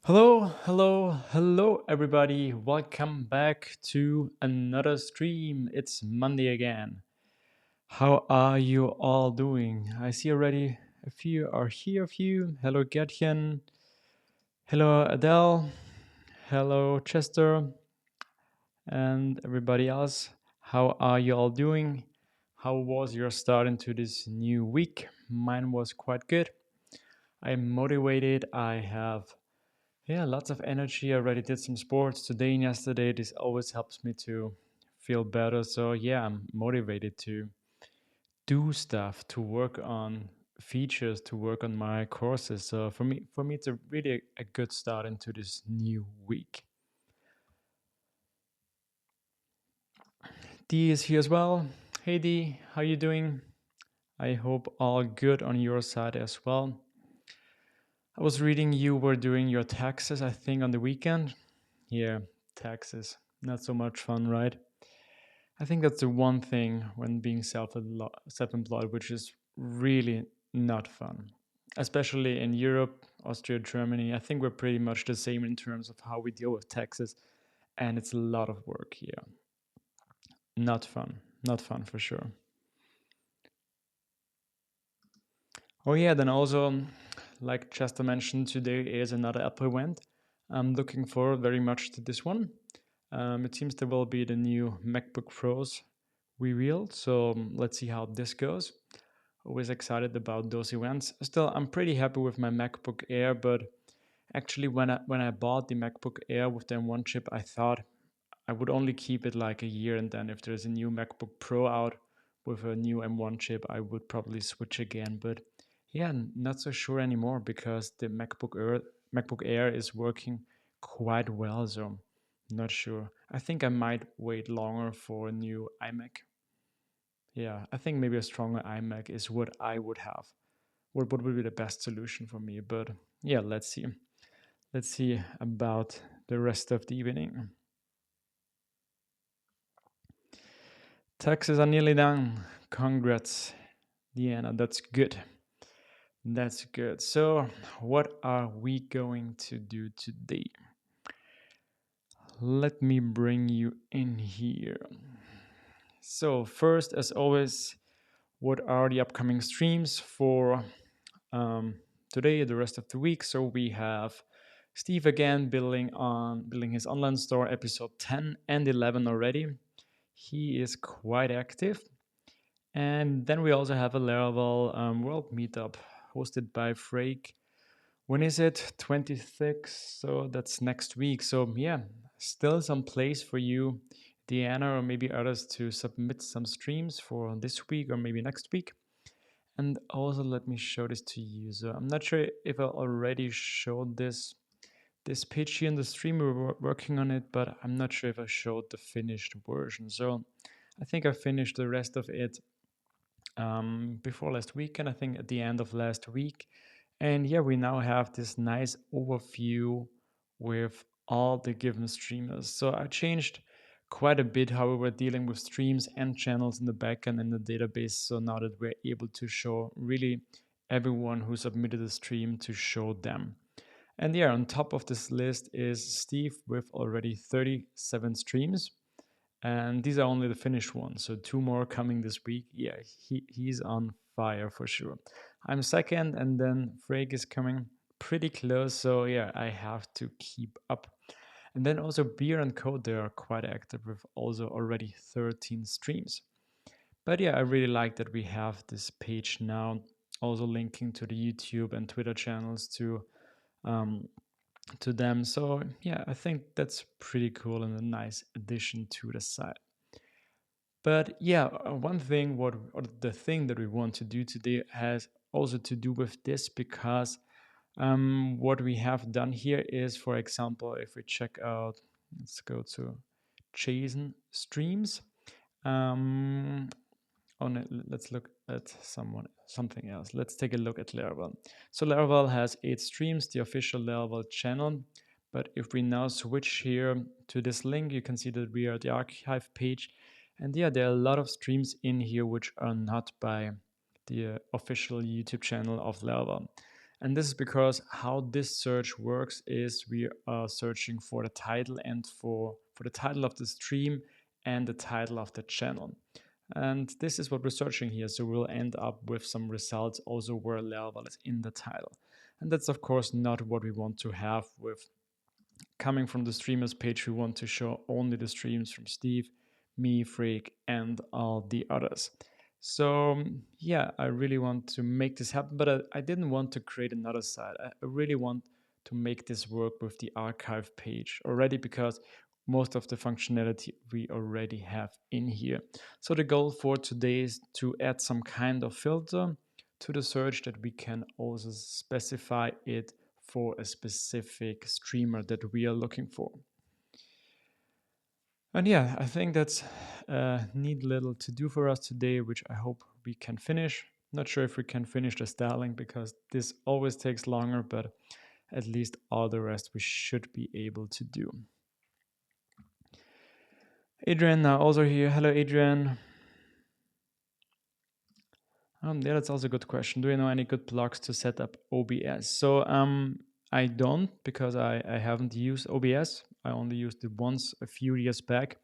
Hello, everybody. Welcome back to another stream. It's Monday again. How are you all doing? I see already a few are here. A few. Hello, Gertchen. Hello, Adele. Hello, Chester. And everybody else. How are you all doing? How was your start into this new week? Mine was quite good. I'm motivated. I have lots of energy. I already did some sports today and yesterday. This always helps me to feel better. So yeah, I'm motivated to do stuff, to work on features, to work on my courses. So for me, it's a really a good start into this new week. Dee is here as well. Hey Dee, how you doing? I hope all good on your side as well. I was reading you were doing your taxes, I think, on the weekend. Yeah, taxes. Not so much fun, right? I think that's the one thing when being self-employed, which is really not fun. Especially in Europe, Austria, Germany. I think we're pretty much the same in terms of how we deal with taxes, and it's a lot of work here. Not fun. Not fun for sure. Oh yeah, then also, like Chester mentioned, today is another Apple event. I'm looking forward very much to this one. It seems there will be the new MacBook Pros revealed, so let's see how this goes. Always excited about those events. Still, I'm pretty happy with my MacBook Air, but actually, when I bought the MacBook Air with the M1 chip, I thought I would only keep it like a year, and then if there's a new MacBook Pro out with a new M1 chip, I would probably switch again. But yeah, not so sure anymore because the MacBook Air is working quite well, so not sure. I think I might wait longer for a new iMac. Yeah, I think maybe a stronger iMac is what I would have. What would be the best solution for me? But yeah, let's see. Let's see about the rest of the evening. Taxes are nearly done. Congrats, Diana. That's good. That's good. So, what are we going to do today? Let me bring you in here. So, first, as always, what are the upcoming streams for today, the rest of the week? So we have Steve again building his online store, episode 10 and 11 already. He is quite active. And then we also have a Laravel World Meetup hosted by Frake. When is it? 26th. So that's next week. So yeah, still some place for you, Deanna, or maybe others to submit some streams for this week or maybe next week. And also let me show this to you. So I'm not sure if I already showed this page here in the stream. We were working on it, but I'm not sure if I showed the finished version. So I think I finished the rest of it before last weekend, I think at the end of last week. And yeah, we now have this nice overview with all the given streamers. So I changed quite a bit how we were dealing with streams and channels in the backend in the database. So now that we're able to show really everyone who submitted a stream to show them. And yeah, on top of this list is Steve with already 37 streams. And these are only the finished ones. So two more coming this week. Yeah, he's on fire for sure. I'm second, and then Frake is coming pretty close. So yeah, I have to keep up. And then also Beer and Code, they are quite active with also already 13 streams. But yeah, I really like that we have this page now, also linking to the YouTube and Twitter channels um, to them. So yeah, I think that's pretty cool and a nice addition to the site. But yeah, one thing, or the thing that we want to do today has also to do with this because what we have done here is, for example, if we check out, let's go to JSON streams. Um, oh no, let's look at something else. Let's take a look at Laravel. So Laravel has 8 streams, the official Laravel channel. But if we now switch here to this link, you can see that we are at the archive page. And yeah, there are a lot of streams in here which are not by the official YouTube channel of Laravel. And this is because how this search works is we are searching for the title and for the title of the stream and the title of the channel. And this is what we're searching here. So we'll end up with some results also where Laravel is in the title. And that's of course not what we want to have with coming from the streamers page. We want to show only the streams from Steve, me, Freak, and all the others. So yeah, I really want to make this happen, but I didn't want to create another site. I really want to make this work with the archive page already because most of the functionality we already have in here. So the goal for today is to add some kind of filter to the search that we can also specify it for a specific streamer that we are looking for. And yeah, I think that's a neat little to do for us today, which I hope we can finish. Not sure if we can finish the styling because this always takes longer, but at least all the rest we should be able to do. Adrian now also here. Hello, Adrian. Yeah, that's also a good question. Do you know any good blogs to set up OBS? So I don't because I haven't used OBS. I only used it once a few years back.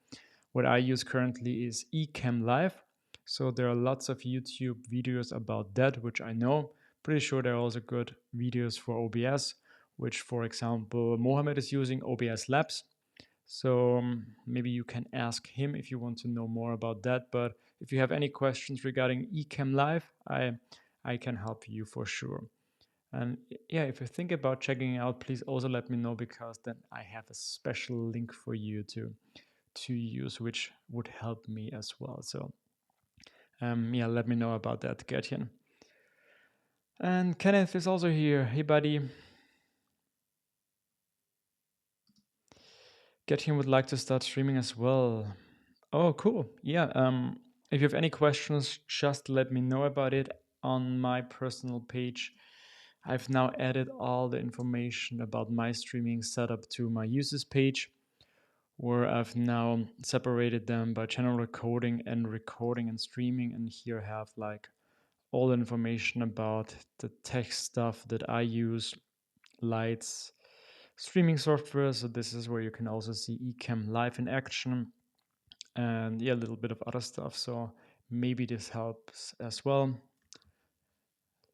What I use currently is Ecamm Live. So there are lots of YouTube videos about that, which I know. Pretty sure there are also good videos for OBS, which, for example, Mohammed is using OBS Labs. So maybe you can ask him if you want to know more about that. But if you have any questions regarding Ecamm Live, I can help you for sure. And yeah, if you think about checking it out, please also let me know because then I have a special link for you to use, which would help me as well. So yeah, let me know about that, Gertjan. And Kenneth is also here. Hey, buddy. Gertjan would like to start streaming as well. Oh, cool. Yeah. If you have any questions, just let me know about it on my personal page. I've now added all the information about my streaming setup to my users page, where I've now separated them by channel recording and streaming. And here I have like all the information about the tech stuff that I use, lights, streaming software. So this is where you can also see Ecamm Live in action and yeah, a little bit of other stuff. So maybe this helps as well.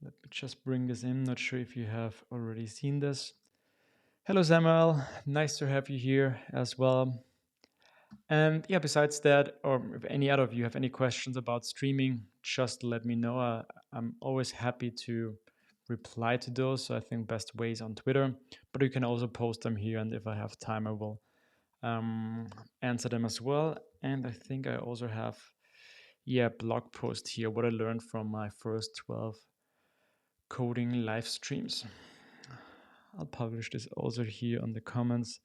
Let me just bring this in. Not sure if you have already seen this. Hello, Samuel. Nice to have you here as well. And yeah, besides that, or if any other of you have any questions about streaming, just let me know. I'm always happy to reply to those. So I think best way is on Twitter, but you can also post them here. And if I have time, I will answer them as well. And I think I also have, blog post here, what I learned from my first 12 coding live streams. I'll publish this also here on the comments.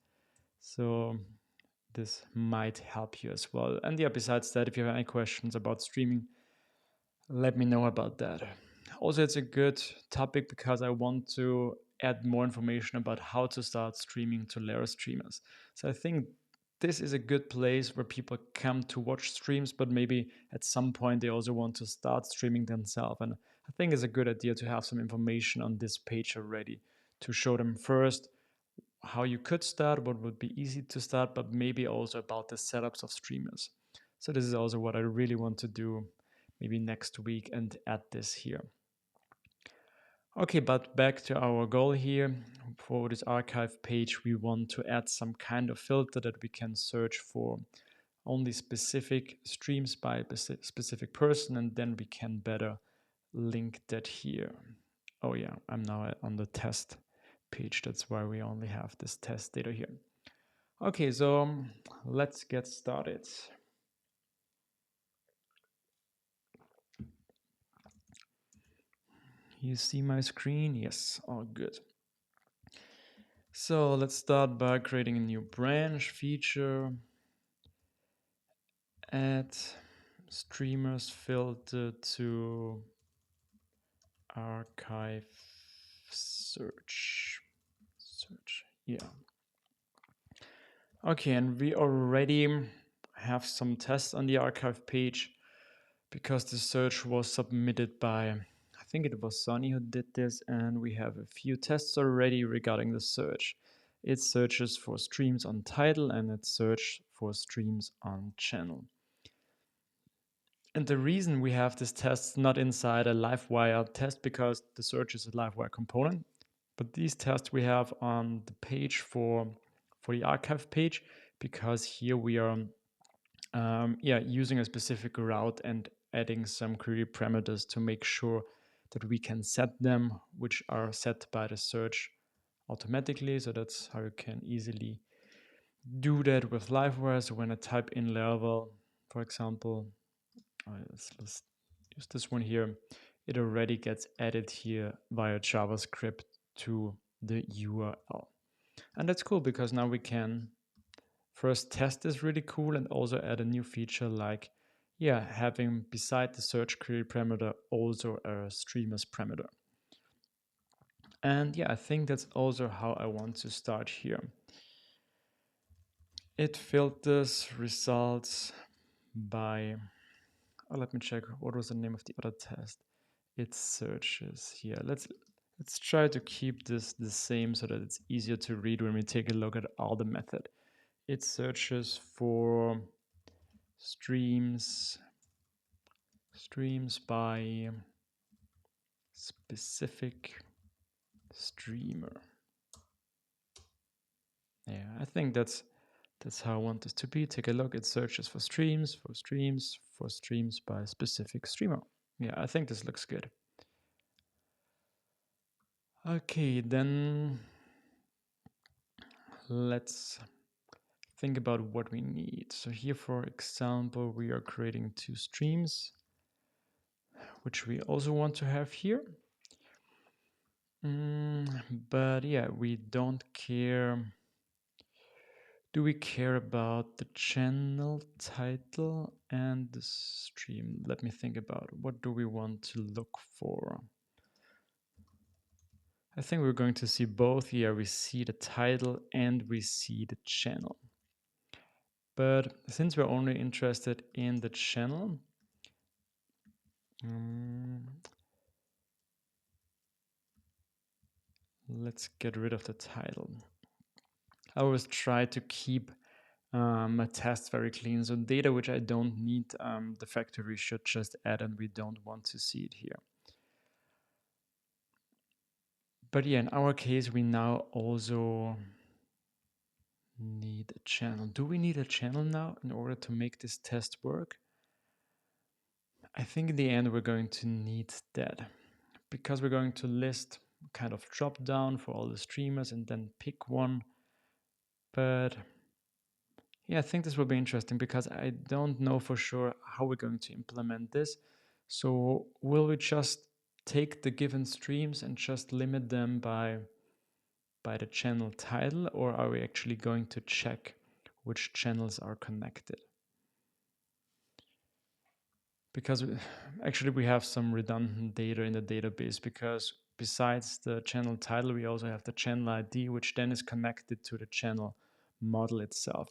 So this might help you as well. And yeah, besides that, if you have any questions about streaming, let me know about that. Also, it's a good topic because I want to add more information about how to start streaming to Larastreamers. So I think this is a good place where people come to watch streams, but maybe at some point they also want to start streaming themselves. And I think it's a good idea to have some information on this page already to show them first how you could start, what would be easy to start, but maybe also about the setups of streamers. So this is also what I really want to do maybe next week and add this here. Okay, but back to our goal here. For this archive page, we want to add some kind of filter that we can search for only specific streams by a specific person, and then we can better link that here. Oh yeah, I'm now on the test page. That's why we only have this test data here. Okay, so let's get started. You see my screen? Yes, all good. So let's start by creating a new branch feature. Add streamers filter to archive search. Yeah. Okay, and we already have some tests on the archive page because the search was submitted by, I think it was Sonny who did this, and we have a few tests already regarding the search. It searches for streams on title and it searches for streams on channel. And the reason we have this test not inside a Livewire test, because the search is a Livewire component, but these tests we have on the page for the archive page, because here we are using a specific route and adding some query parameters to make sure that we can set them, which are set by the search automatically. So that's how you can easily do that with Livewire. So when I type in Laravel, for example, let's use this one here, it already gets added here via JavaScript to the URL. And that's cool because now we can first test is really cool and also add a new feature like, having beside the search query parameter also a streamers parameter. And I think that's also how I want to start here. It filters results by, let me check, what was the name of the other test? It searches here. Let's try to keep this the same so that it's easier to read when we take a look at all the method. It searches for streams by specific streamer. Yeah, I think that's how I want this to be. Take a look. It searches for streams by specific streamer. Yeah, I think this looks good. Okay, then let's think about what we need. So here, for example, we are creating 2 streams, which we also want to have here. But we don't care. Do we care about the channel title and the stream? Let me think about what do we want to look for. I think we're going to see both here. We see the title and we see the channel. But since we're only interested in the channel, let's get rid of the title. I always try to keep my tests very clean. So data which I don't need, the factory should just add, and we don't want to see it here. But in our case, we now also need a channel. Do we need a channel now in order to make this test work? I think in the end we're going to need that, because we're going to list kind of drop down for all the streamers and then pick one. But I think this will be interesting because I don't know for sure how we're going to implement this. So will we just take the given streams and just limit them by the channel title, or are we actually going to check which channels are connected? Because actually we have some redundant data in the database, because besides the channel title, we also have the channel ID, which then is connected to the channel model itself.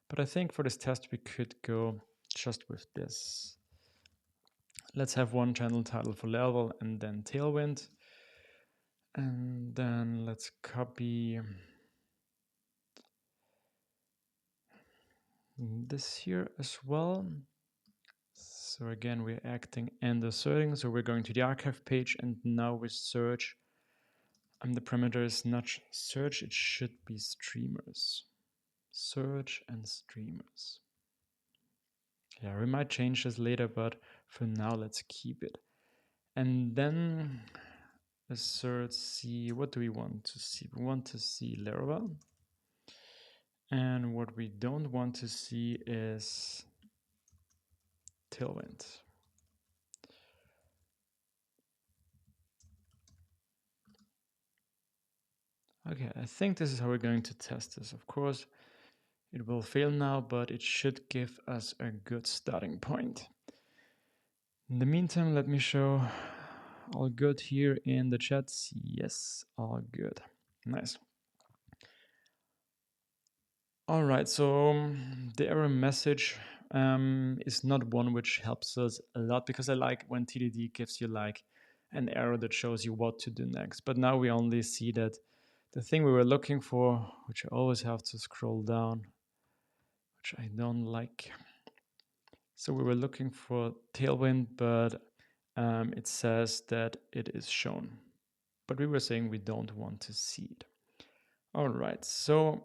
But I think for this test, we could go just with this. Let's have one channel title for Laravel and then Tailwind. And then let's copy this here as well. So again, we're acting and asserting. So we're going to the archive page, and now we search. And the parameter is not search, it should be streamers. Search and streamers. Yeah, we might change this later, but for now, let's keep it. And then assert see, what do we want to see? We want to see Laravel. And what we don't want to see is Tailwind. Okay, I think this is how we're going to test this. Of course, it will fail now, but it should give us a good starting point. In the meantime, let me show all good here in the chats. Yes, all good. Nice. All right, so the error message is not one which helps us a lot, because I like when TDD gives you like an arrow that shows you what to do next. But now we only see that the thing we were looking for, which I always have to scroll down, which I don't like. So we were looking for tailwind, but it says that it is shown. But we were saying we don't want to see it. All right, so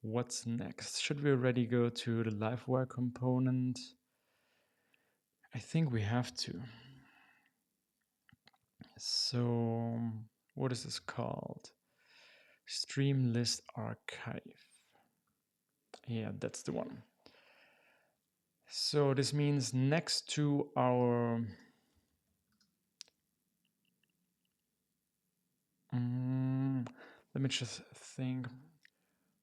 what's next? Should we already go to the livewire component? I think we have to. So what is this called? Stream list archive. Yeah, that's the one. So this means next to our let me just think.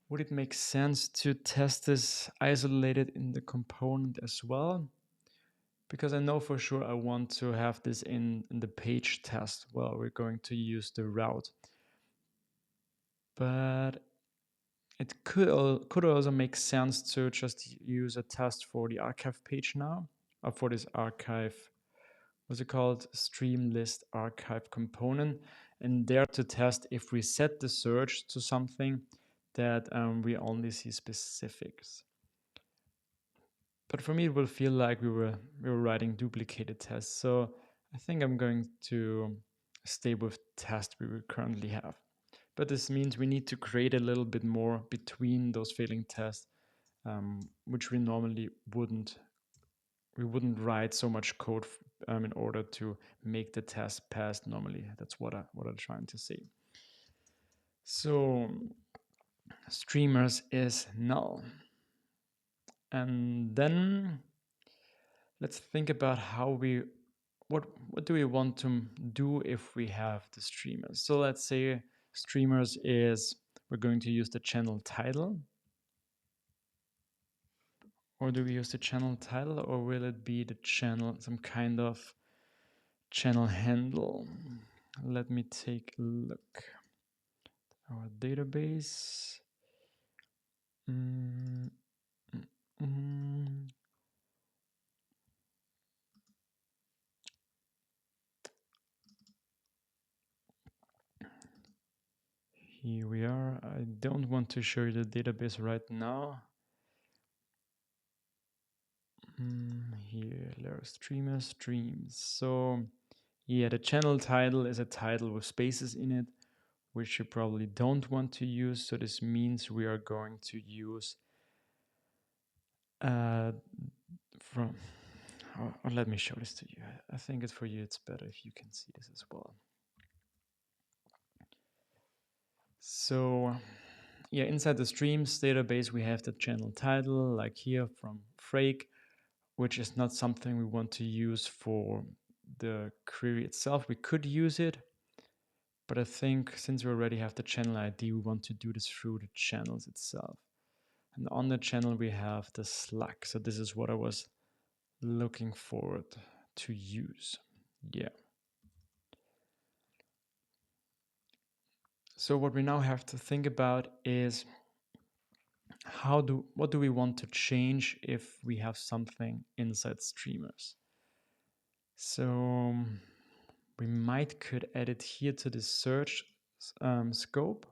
Would it make sense to test this isolated in the component as well? Because I know for sure I want to have this in the page test. Well, we're going to use the route. But it could also make sense to just use a test for the archive page now, or for this archive, what's it called? Stream list archive component. And there to test if we set the search to something that we only see specifics. But for me, it will feel like we were writing duplicated tests. So I think I'm going to stay with test we currently have. But this means we need to create a little bit more between those failing tests, which we normally wouldn't. We wouldn't write so much code in order to make the test pass normally. That's what I'm trying to say. So streamers is null. And then let's think about how what do we want to do if we have the streamers. So let's say streamers is, we're going to use the channel title. Or do we use the channel title, or will it be the channel, some kind of channel handle? Let me take a look. Our database. Here we are. I don't want to show you the database right now. Here, Larastreamers streams. So yeah, the channel title is a title with spaces in it, which you probably don't want to use. So this means we are going to use from, or let me show this to you. I think it's for you, it's better if you can see this as well. So yeah, inside the streams database, we have the channel title, like here from Frake, which is not something we want to use for the query itself. We could use it, but I think since we already have the channel ID, we want to do this through the channels itself. And on the channel, we have the Slack. So this is what I was looking forward to use. Yeah. So what we now have to think about is what do we want to change if we have something inside streamers? So we might could add it here to the search scope.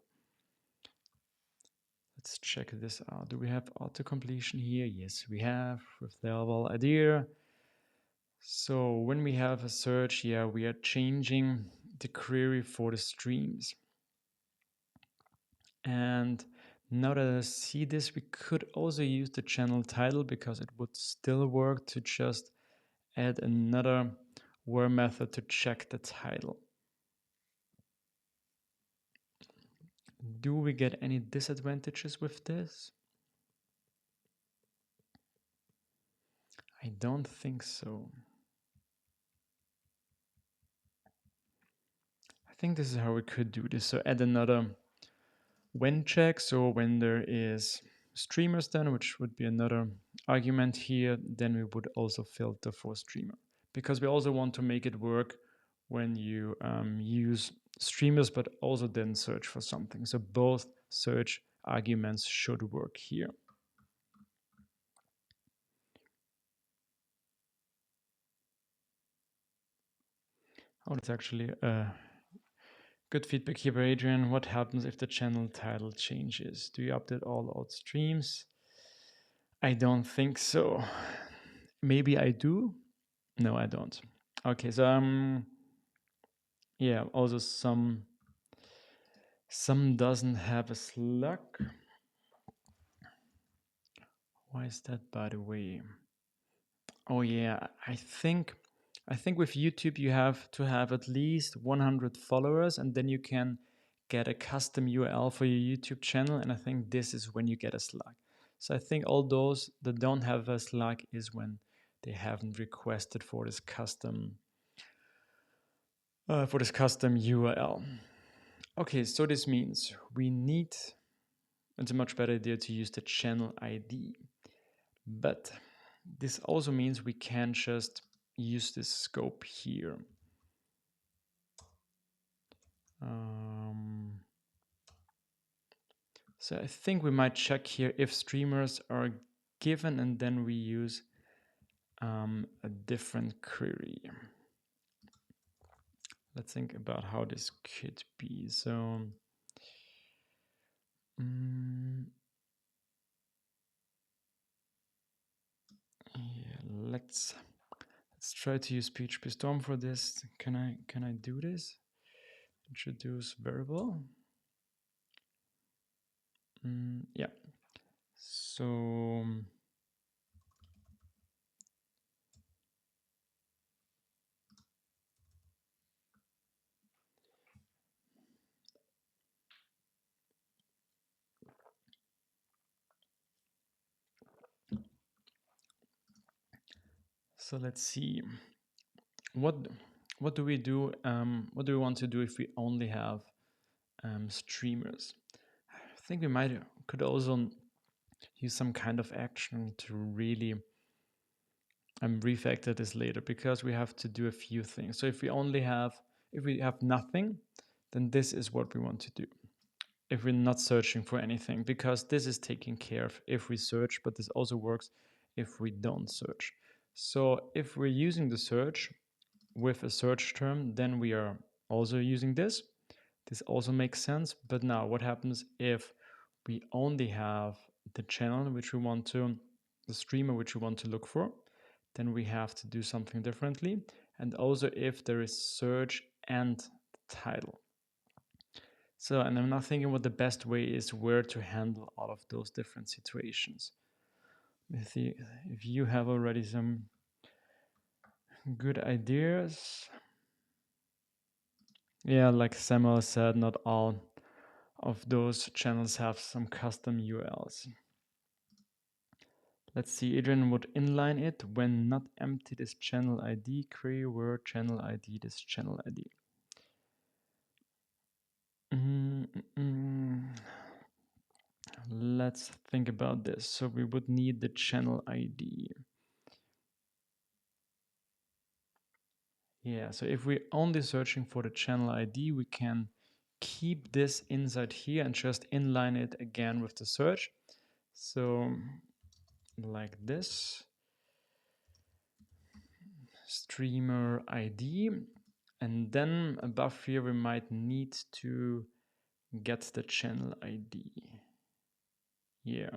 Let's check this out. Do we have auto completion here? Yes, we have with the level idea. So when we have a search, yeah, we are changing the query for the streams. And now that I see this, we could also use the channel title because it would still work to just add another where method to check the title. Do we get any disadvantages with this? I don't think so. I think this is how we could do this. So add another when check. So when there is streamers then, which would be another argument here, then we would also filter for streamer. Because we also want to make it work when you use streamers, but also then search for something. So both search arguments should work here. Oh, that's actually good feedback here, by Adrian. What happens if the channel title changes? Do you update all old streams? I don't think so. Maybe I do. No, I don't. Okay, so yeah, also some doesn't have a slug. Why is that, by the way? Oh yeah, I think with YouTube you have to have at least 100 followers and then you can get a custom URL for your YouTube channel, and I think this is when you get a slug. So I think all those that don't have a slug is when they haven't requested for this custom URL. Okay, so this means it's a much better idea to use the channel ID. But this also means we can just use this scope here. So I think we might check here if streamers are given, and then we use a different query. Let's think about how this could be. So yeah, let's try to use PHP Storm for this. Can I do this? Introduce variable. Yeah. So let's see. What do we do? What do we want to do if we only have streamers? I think we could also use some kind of action to really refactor this later, because we have to do a few things. So if we have nothing, then this is what we want to do. If we're not searching for anything, because this is taken care of if we search, but this also works if we don't search. So if we're using the search with a search term, then we are also using this. This also makes sense. But now what happens if we only have the channel the streamer which we want to look for? Then we have to do something differently. And also if there is search and title. So, and I'm not thinking what the best way is where to handle all of those different situations. If you have already some good ideas. Yeah, like Samuel said, not all of those channels have some custom URLs. Let's see, Adrian would inline it when not empty this channel ID, query where channel ID this channel ID. Let's think about this. So we would need the channel ID. Yeah, so if we're only searching for the channel ID, we can keep this inside here and just inline it again with the search. So like this, streamer ID, and then above here we might need to get the channel ID. Yeah.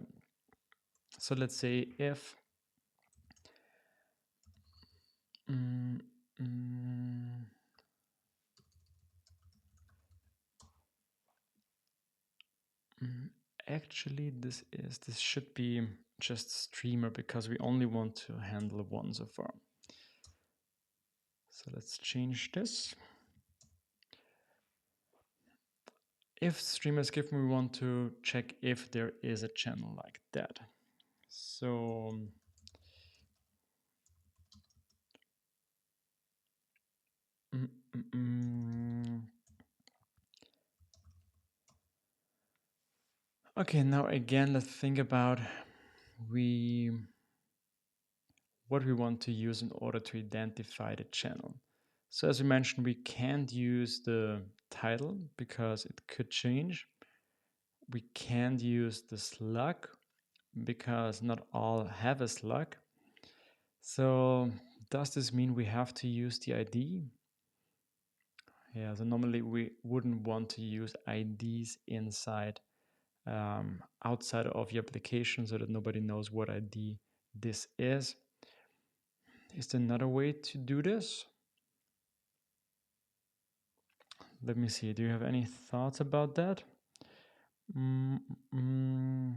So let's say if actually this should be just streamer, because we only want to handle one so far. So let's change this. If streamer is given, we want to check if there is a channel like that. So okay, now again, let's think about what we want to use in order to identify the channel. So as we mentioned, we can't use the title because it could change. We can't use the slug because not all have a slug. So does this mean we have to use the ID? Yeah, so normally we wouldn't want to use IDs inside outside of your application so that nobody knows what ID this is. Is there another way to do this? Let me see. Do you have any thoughts about that? Mm, mm.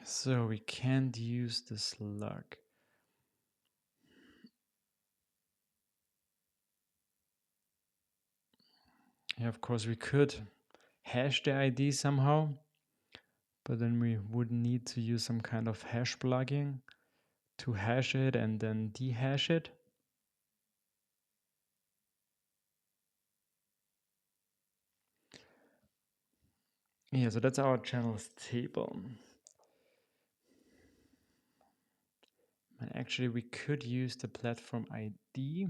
So we can't use the slug. Yeah, of course we could hash the ID somehow, but then we would need to use some kind of hash plugin to hash it and then dehash it. Yeah, so that's our channels table. And actually we could use the platform ID,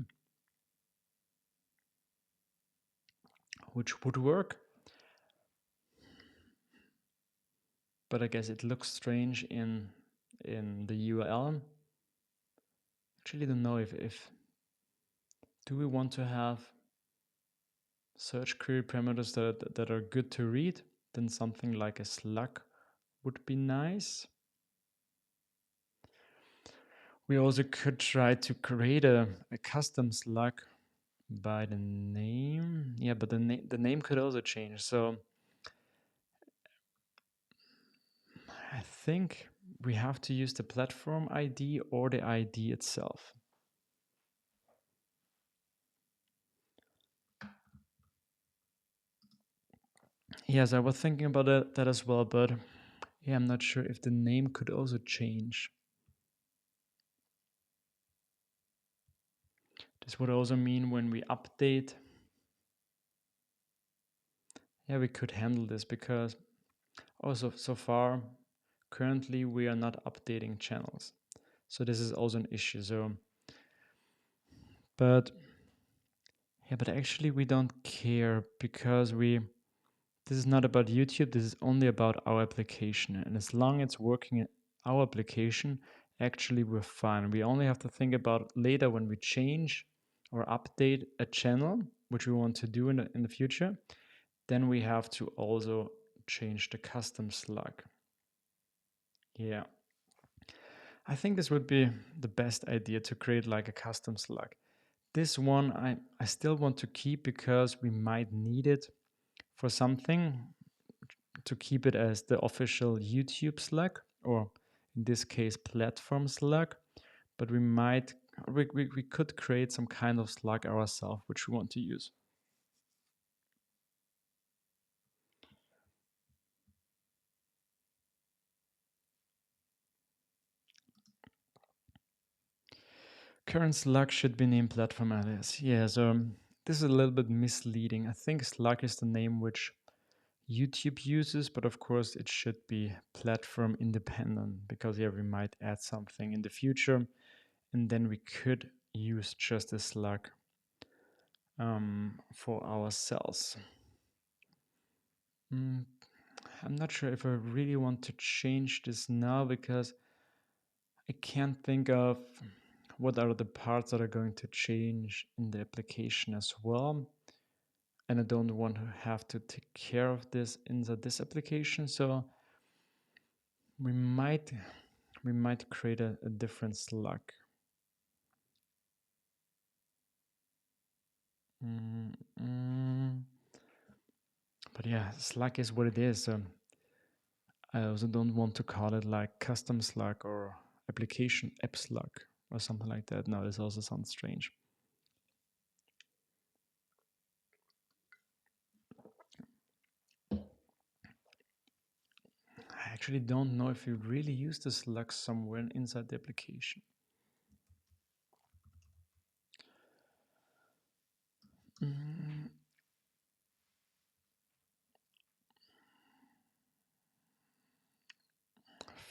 which would work. But I guess it looks strange in the URL. Actually don't know if do we want to have search query parameters that are good to read, then something like a slug would be nice. We also could try to create a custom slug by the name. Yeah, but the name could also change. So I think we have to use the platform ID or the ID itself. Yes, I was thinking about that as well, but yeah, I'm not sure if the name could also change. This would also mean when we update, yeah, we could handle this because also so far, currently we are not updating channels. So this is also an issue. So, but yeah, but actually we don't care because this is not about YouTube. This is only about our application. And as long as it's working in our application, actually we're fine. We only have to think about later when we change or update a channel, which we want to do in the future, then we have to also change the custom slug. Yeah. I think this would be the best idea to create like a custom slug. This one I still want to keep because we might need it for something, to keep it as the official YouTube slug, or in this case platform slug, but we could create some kind of slug ourselves which we want to use. Current slug should be named platform alias. Yeah, so this is a little bit misleading. I think slug is the name which YouTube uses, but of course it should be platform independent because yeah, we might add something in the future and then we could use just a slug for ourselves. I'm not sure if I really want to change this now because I can't think of what are the parts that are going to change in the application as well. And I don't want to have to take care of this inside this application. So we might create a different slug. But yeah, slug is what it is. I also don't want to call it like custom slug or application app slug or something like that. No, this also sounds strange. I actually don't know if you really use the slug somewhere inside the application.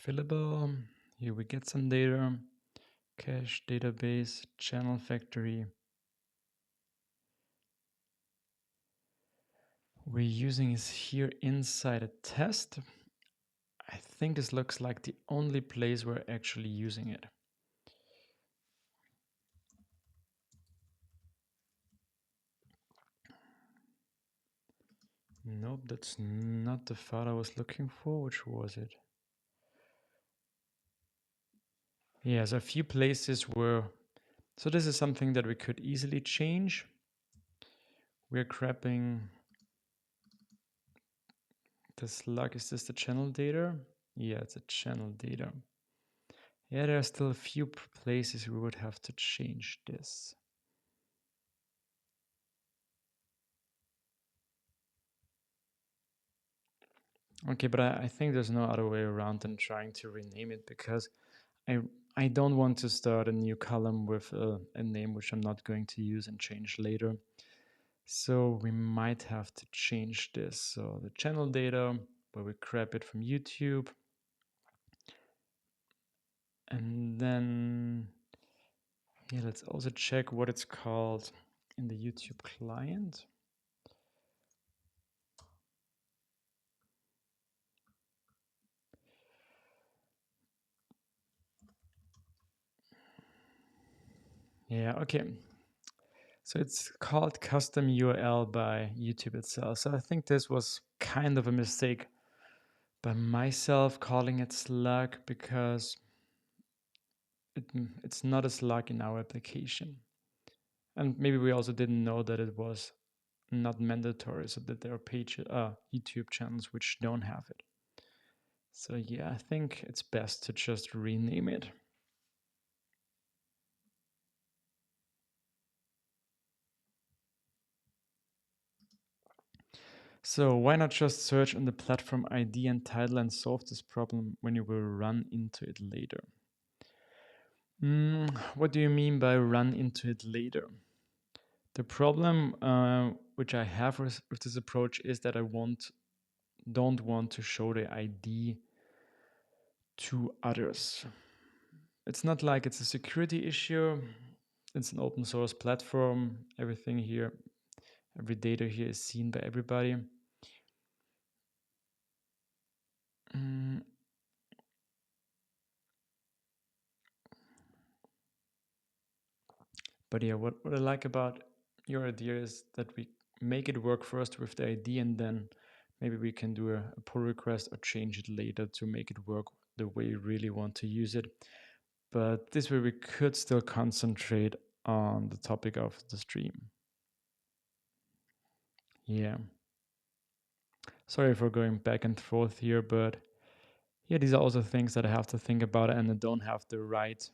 Fillable. Here we get some data. Cache, database, channel factory. We're using is here inside a test. I think this looks like the only place we're actually using it. Nope, that's not the file I was looking for. Which was it? Yes, a few places where. So this is something that we could easily change. We're grabbing the slug. Is this the channel data? Yeah, it's a channel data. Yeah, there are still a few places we would have to change this. Okay, but I think there's no other way around than trying to rename it, because I don't want to start a new column with a name which I'm not going to use and change later. So we might have to change this. So the channel data, where we grab it from YouTube. And then, yeah, let's also check what it's called in the YouTube client. Yeah, okay. So it's called custom URL by YouTube itself. So I think this was kind of a mistake by myself calling it slug, because it's not a slug in our application. And maybe we also didn't know that it was not mandatory, so that there are YouTube channels which don't have it. So yeah, I think it's best to just rename it. So why not just search on the platform ID and title and solve this problem when you will run into it later? What do you mean by run into it later? The problem which I have with this approach is that I don't want to show the ID to others. It's not like it's a security issue. It's an open source platform. Everything here, every data here is seen by everybody. But yeah, what I like about your idea is that we make it work first with the ID, and then maybe we can do a pull request or change it later to make it work the way you really want to use it. But this way we could still concentrate on the topic of the stream. Yeah. Sorry for going back and forth here, but yeah, these are also things that I have to think about, and I don't have the right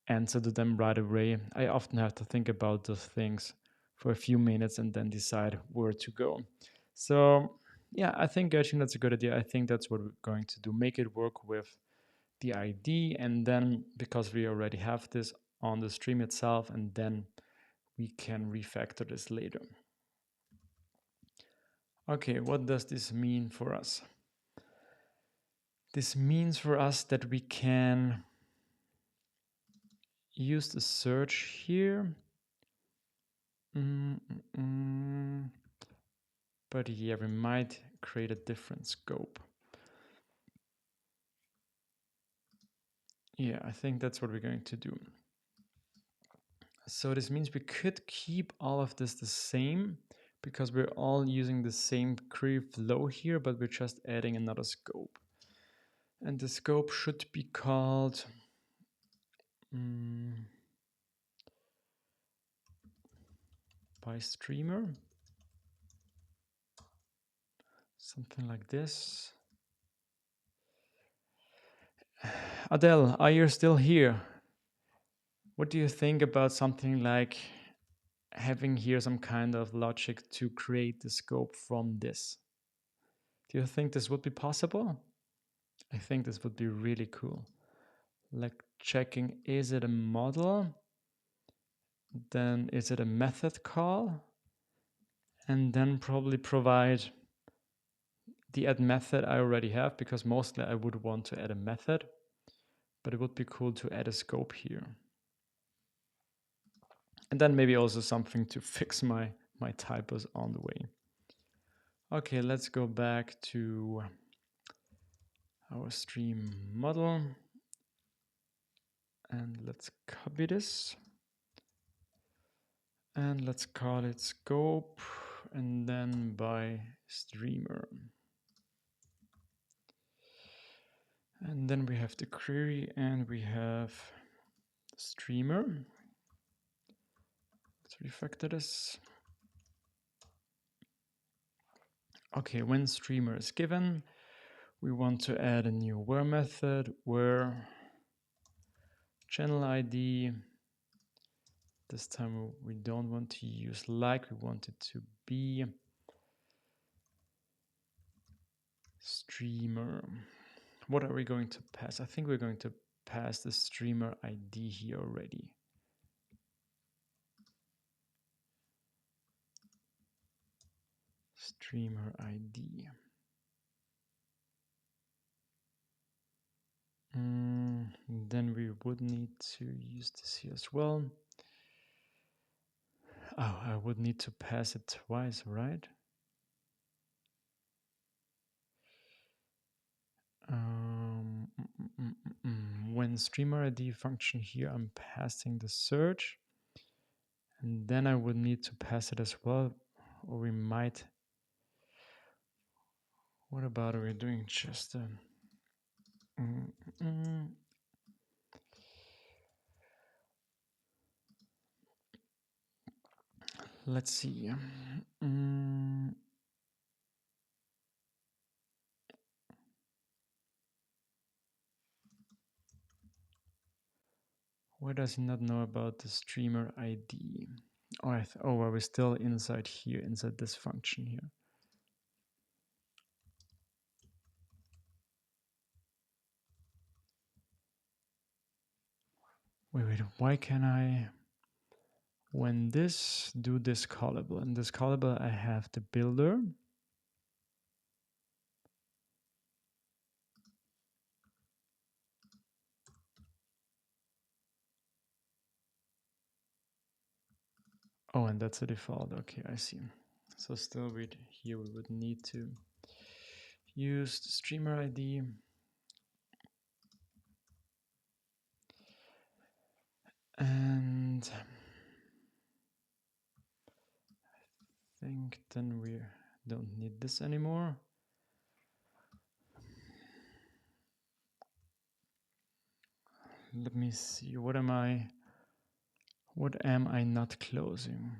answer to them right away. I often have to think about those things for a few minutes and then decide where to go. So yeah, I think that's a good idea. I think that's what we're going to do. Make it work with the ID, and then because we already have this on the stream itself, and then we can refactor this later. Okay, what does this mean for us? This means for us that we can use the search here. But yeah, we might create a different scope. Yeah, I think that's what we're going to do. So this means we could keep all of this the same, because we're all using the same query flow here, but we're just adding another scope. And the scope should be called by streamer. Something like this. Adele, are you still here? What do you think about something like having here some kind of logic to create the scope from this? Do you think this would be possible? I think this would be really cool. Like checking, is it a model? Then is it a method call? And then probably provide the add method I already have, because mostly I would want to add a method, but it would be cool to add a scope here. And then maybe also something to fix my typos on the way. Okay, let's go back to our stream model. And let's copy this. And let's call it scope and then by streamer. And then we have the query and we have streamer. Let's refactor this. Okay, when streamer is given, we want to add a new where method where channel ID. This time we don't want to use like, we want it to be streamer. What are we going to pass? I think we're going to pass the streamer ID here already. Streamer ID. Then we would need to use this here as well. Oh, I would need to pass it twice, right? When streamer ID function here, I'm passing the search. And then I would need to pass it as well. Or we might... What about we're doing just... Let's see. Why does he not know about the streamer ID? Oh, are we still inside here, inside this function here? Wait, why can I, when this, do this callable? In this callable, I have the builder. Oh, and that's a default. Okay, I see. So still here we would need to use the streamer ID. And I think then we don't need this anymore. Let me see, what am I not closing?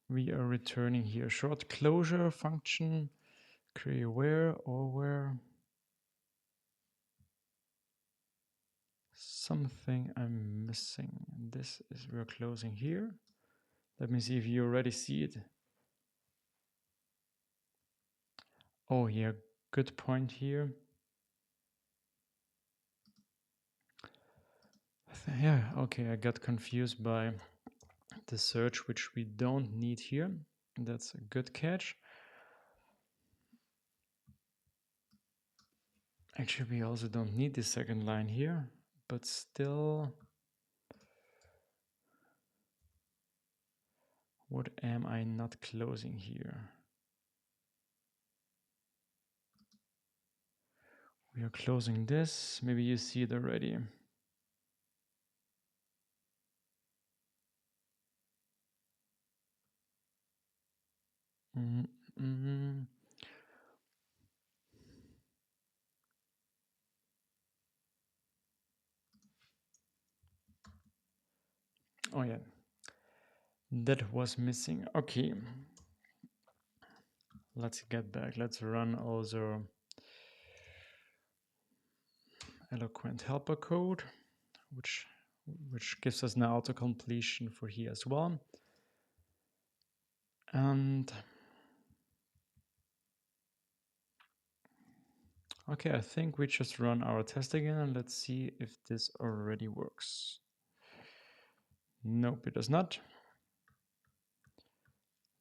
We are returning here short closure function, query where or where. Something I'm missing. This is, we're closing here. Let me see if you already see it. Oh yeah, good point here. Yeah, okay, I got confused by the search, which we don't need here. That's a good catch. Actually, we also don't need the second line here, but still, what am I not closing here? We are closing this. Maybe you see it already. Oh yeah, that was missing. Okay, let's get back. Let's run also eloquent helper code, which gives us now auto completion for here as well. And okay, I think we just run our test again and let's see if this already works. Nope, it does not.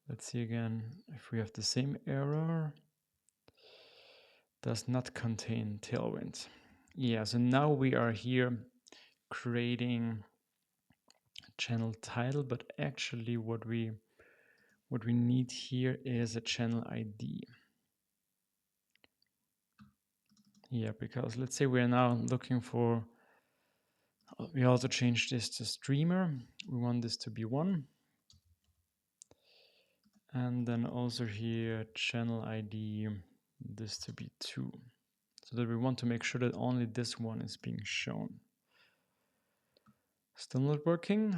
Let's see again if we have the same error. Does not contain tailwind. Yeah, so now we are here creating channel title, but actually what we need here is a channel ID. Yeah, because let's say we're now looking for, we also changed this to streamer. We want this to be 1. And then also here, channel ID, this to be 2. So that we want to make sure that only this one is being shown. Still not working.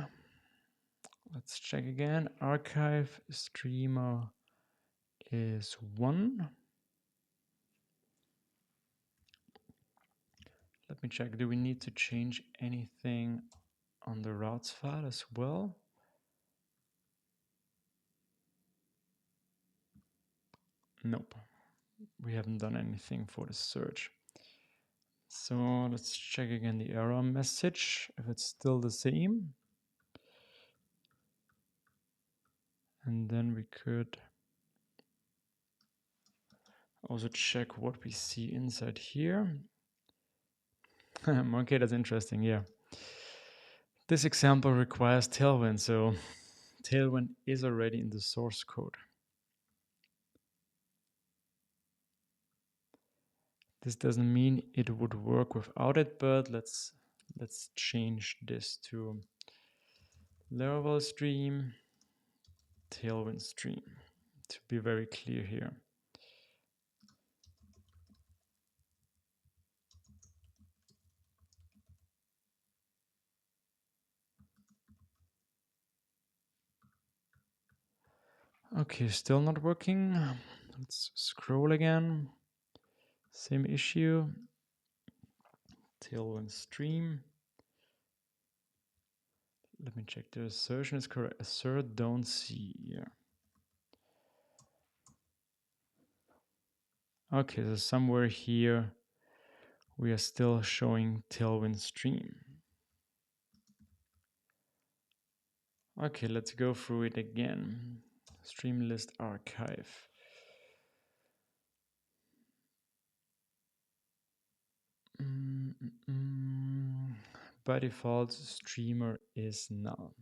Let's check again. Archive streamer is 1. Let me check. Do we need to change anything on the routes file as well? Nope. We haven't done anything for the search. So let's check again the error message, if it's still the same. And then we could also check what we see inside here. Okay, that's interesting, yeah. This example requires Tailwind, so Tailwind is already in the source code. This doesn't mean it would work without it, but let's change this to Laravel stream, Tailwind stream, to be very clear here. Okay, still not working. Let's scroll again. Same issue. Tailwind stream. Let me check the assertion is correct. Assert don't see. Yeah. Okay, so somewhere here we are still showing Tailwind stream. Okay, let's go through it again. Stream list archive. By default, streamer is null.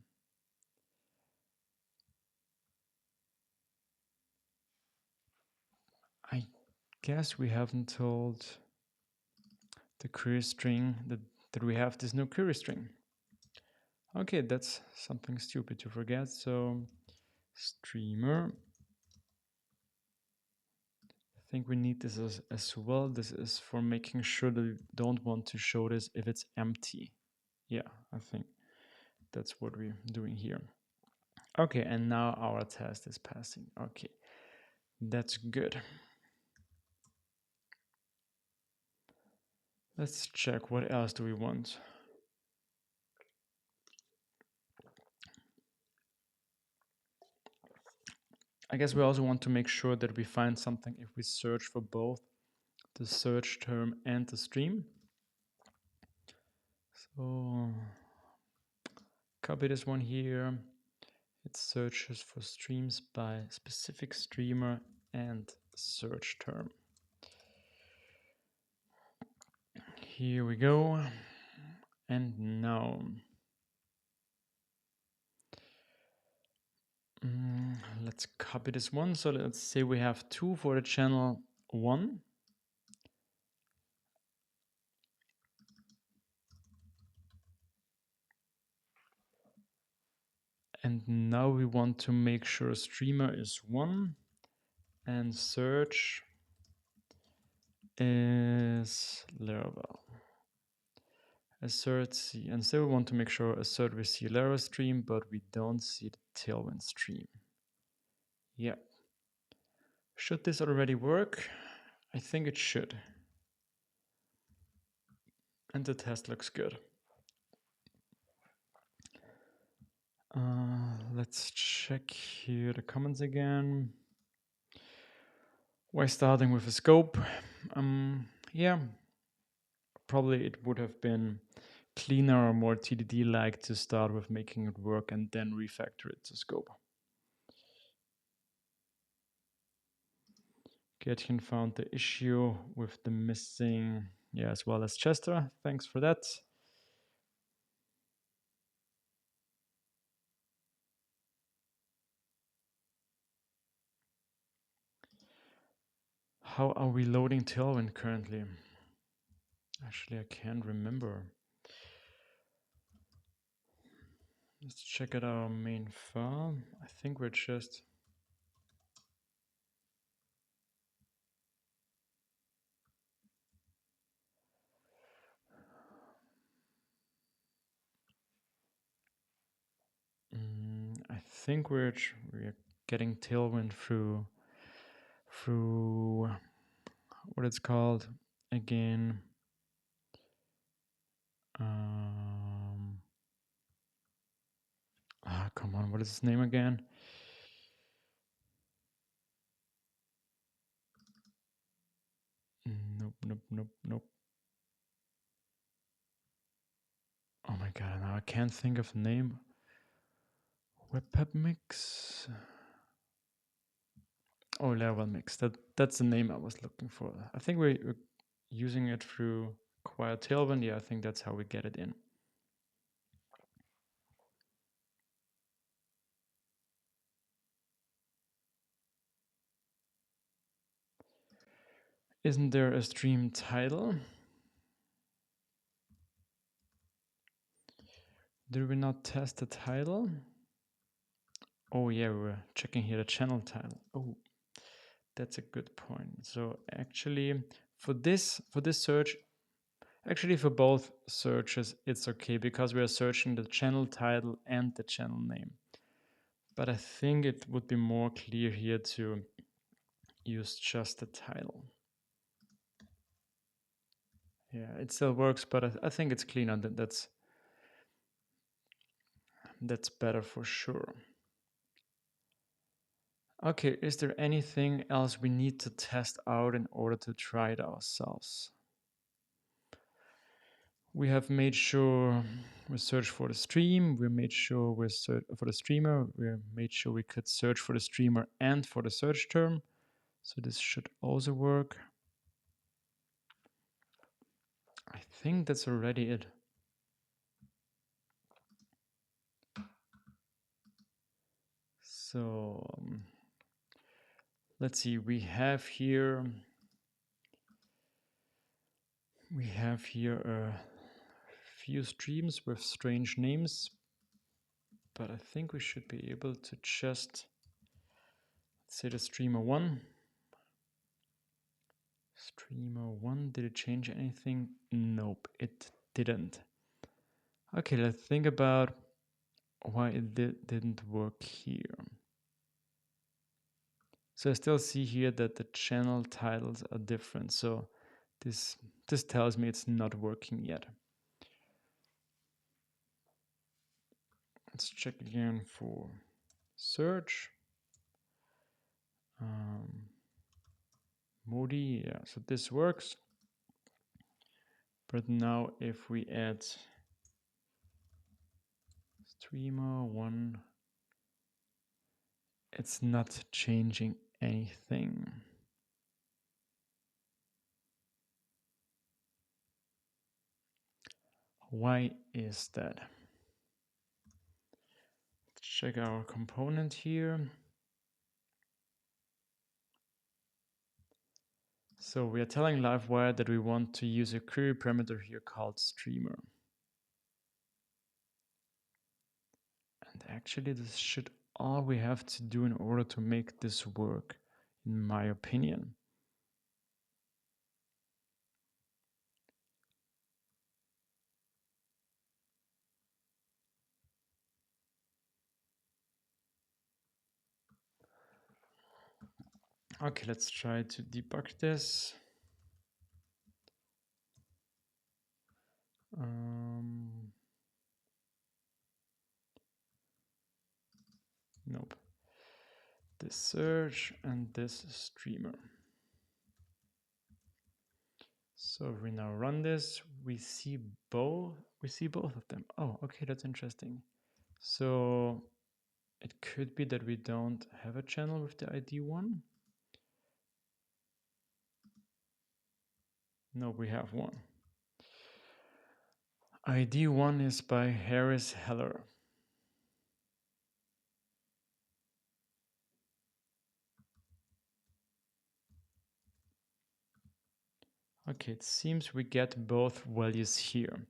I guess we haven't told the query string that we have this new query string. Okay, that's something stupid to forget. So streamer, I think we need this as well. This is for making sure that we don't want to show this if it's empty. Yeah, I think that's what we're doing here. Okay, and now our test is passing. Okay, that's good. Let's check what else do we want. I guess we also want to make sure that we find something if we search for both the search term and the stream. So copy this one here. It searches for streams by specific streamer and search term. Here we go. And now let's copy this one. So let's say we have 2 for the channel 1. And now we want to make sure streamer is 1 and search is Laravel. Assert C. And so we want to make sure assert we see Laravel stream, but we don't see the Tailwind stream. Yeah. Should this already work? I think it should. And the test looks good. Let's check here the comments again. Why starting with a scope? Yeah, probably it would have been cleaner or more TDD-like to start with making it work and then refactor it to scope. Gretchen found the issue with the missing, yeah, as well as Chester. Thanks for that. How are we loading Tailwind currently? Actually, I can't remember. Let's check out our main file. I think we're just... I think we're getting tailwind through what it's called again. Come on, what is his name again? Nope. Oh my god, now I can't think of the name. Webpack Mix. Oh, Laravel Mix. That's the name I was looking for. I think we're using it through Quiet Tailwind. Yeah, I think that's how we get it in. Isn't there a stream title? Did we not test the title? Oh yeah, we were checking here the channel title. Oh, that's a good point. So actually, for this search, actually for both searches, it's okay because we are searching the channel title and the channel name. But I think it would be more clear here to use just the title. Yeah, it still works, but I think it's cleaner. That's better for sure. Okay, is there anything else we need to test out in order to try it ourselves? We have made sure we search for the stream. We made sure we search for the streamer. We made sure we could search for the streamer and for the search term. So this should also work. I think that's already it. So let's see. We have here a few streams with strange names, but I think we should be able to just say the streamer one. Streamer one, did it change anything? Nope, it didn't. Okay, let's think about why it didn't work here. So I still see here that the channel titles are different. So this tells me it's not working yet. Let's check again for search. Modi, yeah, so this works. But now if we add streamer one, it's not changing anything. Why is that? Let's check our component here. So we are telling Livewire that we want to use a query parameter here called streamer. And actually this should all we have to do in order to make this work, in my opinion. Okay, let's try to debug this. Nope. This search and this streamer. So if we now run this, we see both of them. Oh, okay, that's interesting. So it could be that we don't have a channel with the ID 1. No, we have one. ID 1 is by Harris Heller. Okay, it seems we get both values here.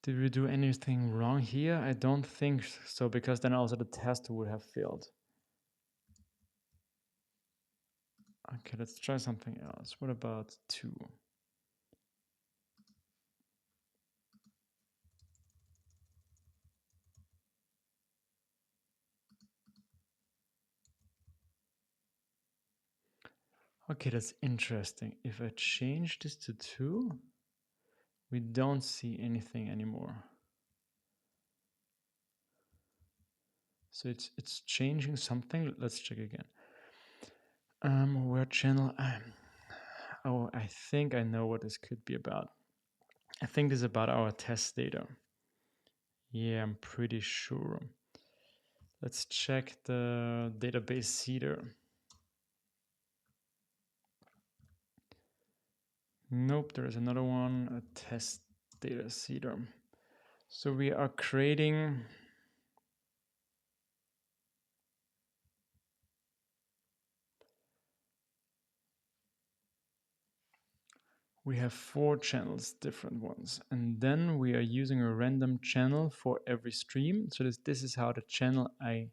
Did we do anything wrong here? I don't think so, because then also the test would have failed. Okay, let's try something else. What about 2? Okay, that's interesting. If I change this to 2, we don't see anything anymore. So it's changing something. Let's check again. Where channel? Oh, I think I know what this could be about. I think this is about our test data. Yeah, I'm pretty sure. Let's check the database seeder. Nope, there is another one, a test data seeder. So we are creating we have 4 channels, different ones. And then we are using a random channel for every stream. So this is how the channel ID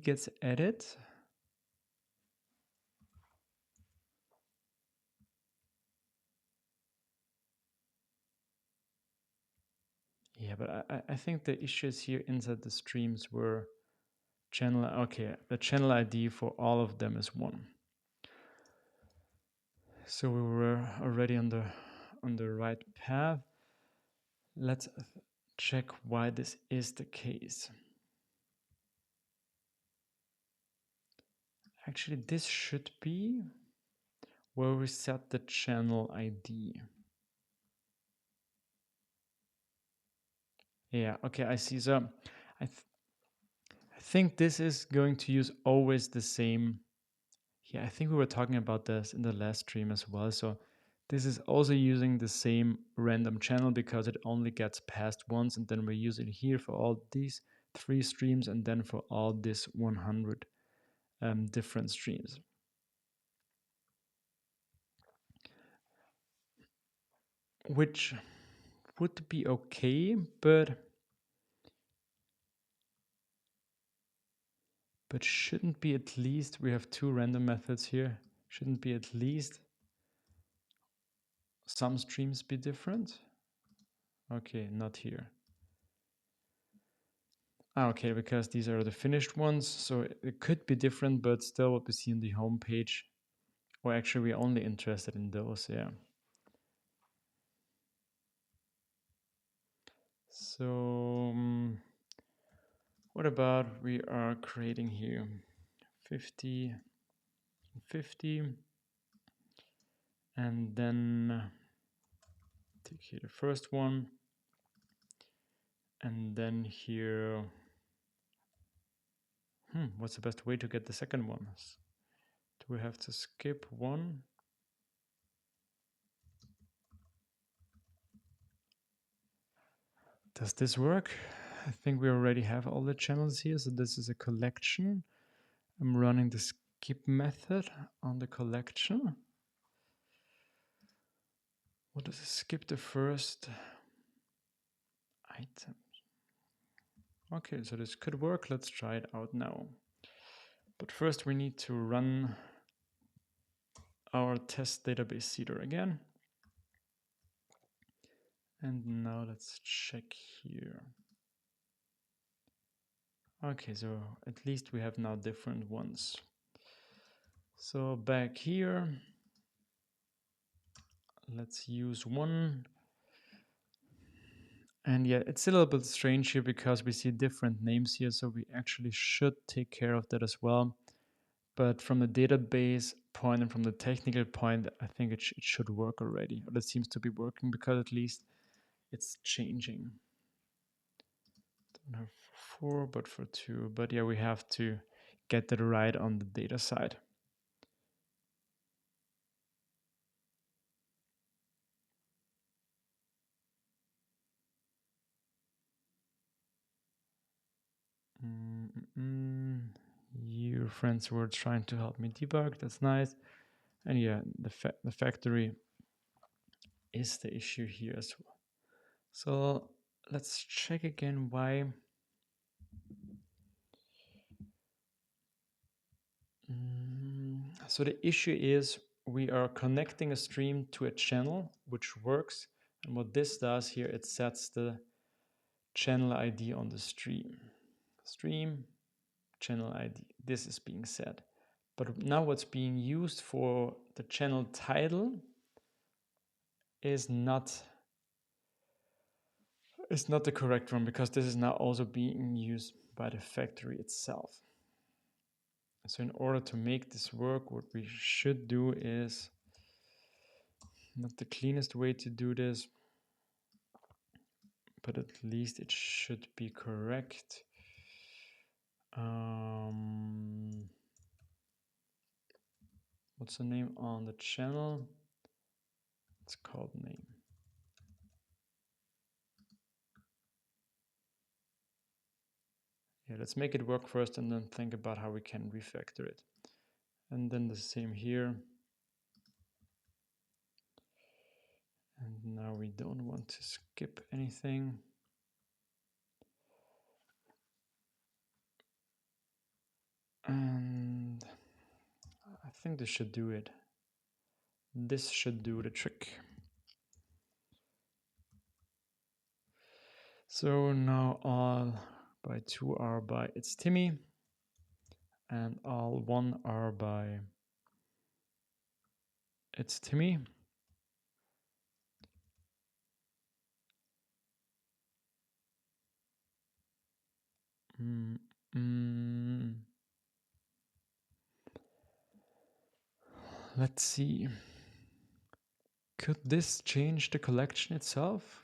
gets added. Yeah, but I think the issues here inside the streams were channel. Okay, the channel ID for all of them is 1. So we were already on the right path. Let's check why this is the case. Actually, this should be where we set the channel ID. Yeah, okay, I see. So I think this is going to use always the same. Yeah, I think we were talking about this in the last stream as well. So this is also using the same random channel because it only gets passed once, and then we use it here for all these 3 streams and then for all these 100 different streams. Which would be okay, but shouldn't be at least, we have 2 random methods here, shouldn't be at least some streams be different? Okay, not here. Okay, because these are the finished ones, so it could be different, but still what we see on the home page. Or actually, we're only interested in those, yeah. So, what about we are creating here 50, 50, and then take here the first one, and then here, what's the best way to get the second one? Do we have to skip one? Does this work? I think we already have all the channels here, so this is a collection. I'm running the skip method on the collection. What does it skip the first item? Okay, so this could work. Let's try it out now. But first we need to run our test database seeder again. And now let's check here. Okay, so at least we have now different ones. So back here, let's use 1. And yeah, it's a little bit strange here because we see different names here, so we actually should take care of that as well. But from the database point and from the technical point, I think it should work already. Or it seems to be working because at least it's changing. Don't have 4, but for 2. But yeah, we have to get that right on the data side. Your friends were trying to help me debug. That's nice. And yeah, the factory is the issue here as well. So let's check again why. So the issue is we are connecting a stream to a channel which works. And what this does here, it sets the channel ID on the stream. Stream, channel ID. This is being set. But now what's being used for the channel title is not the correct one, because this is now also being used by the factory itself. So in order to make this work, what we should do is, not the cleanest way to do this, but at least it should be correct. What's the name on the channel? It's called name. Yeah, let's make it work first and then think about how we can refactor it. And then the same here. And now we don't want to skip anything. And I think this should do it. This should do the trick. So now all by 2 are by it's Timmy, and all 1 are by it's Timmy. Let's see. Could this change the collection itself?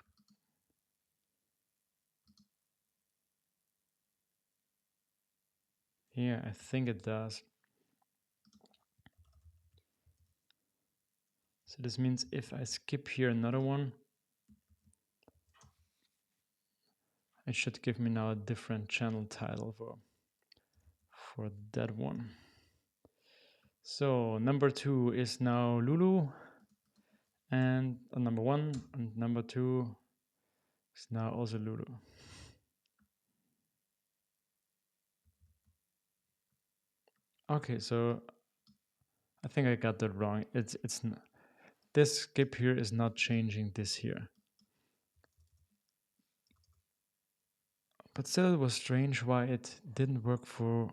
Yeah, I think it does. So this means if I skip here another one, it should give me now a different channel title for that one. So number 2 is now Lulu, and number 1 and number 2 is now also Lulu. Okay, so I think I got that wrong. It's this skip here is not changing this here. But still, it was strange why it didn't work for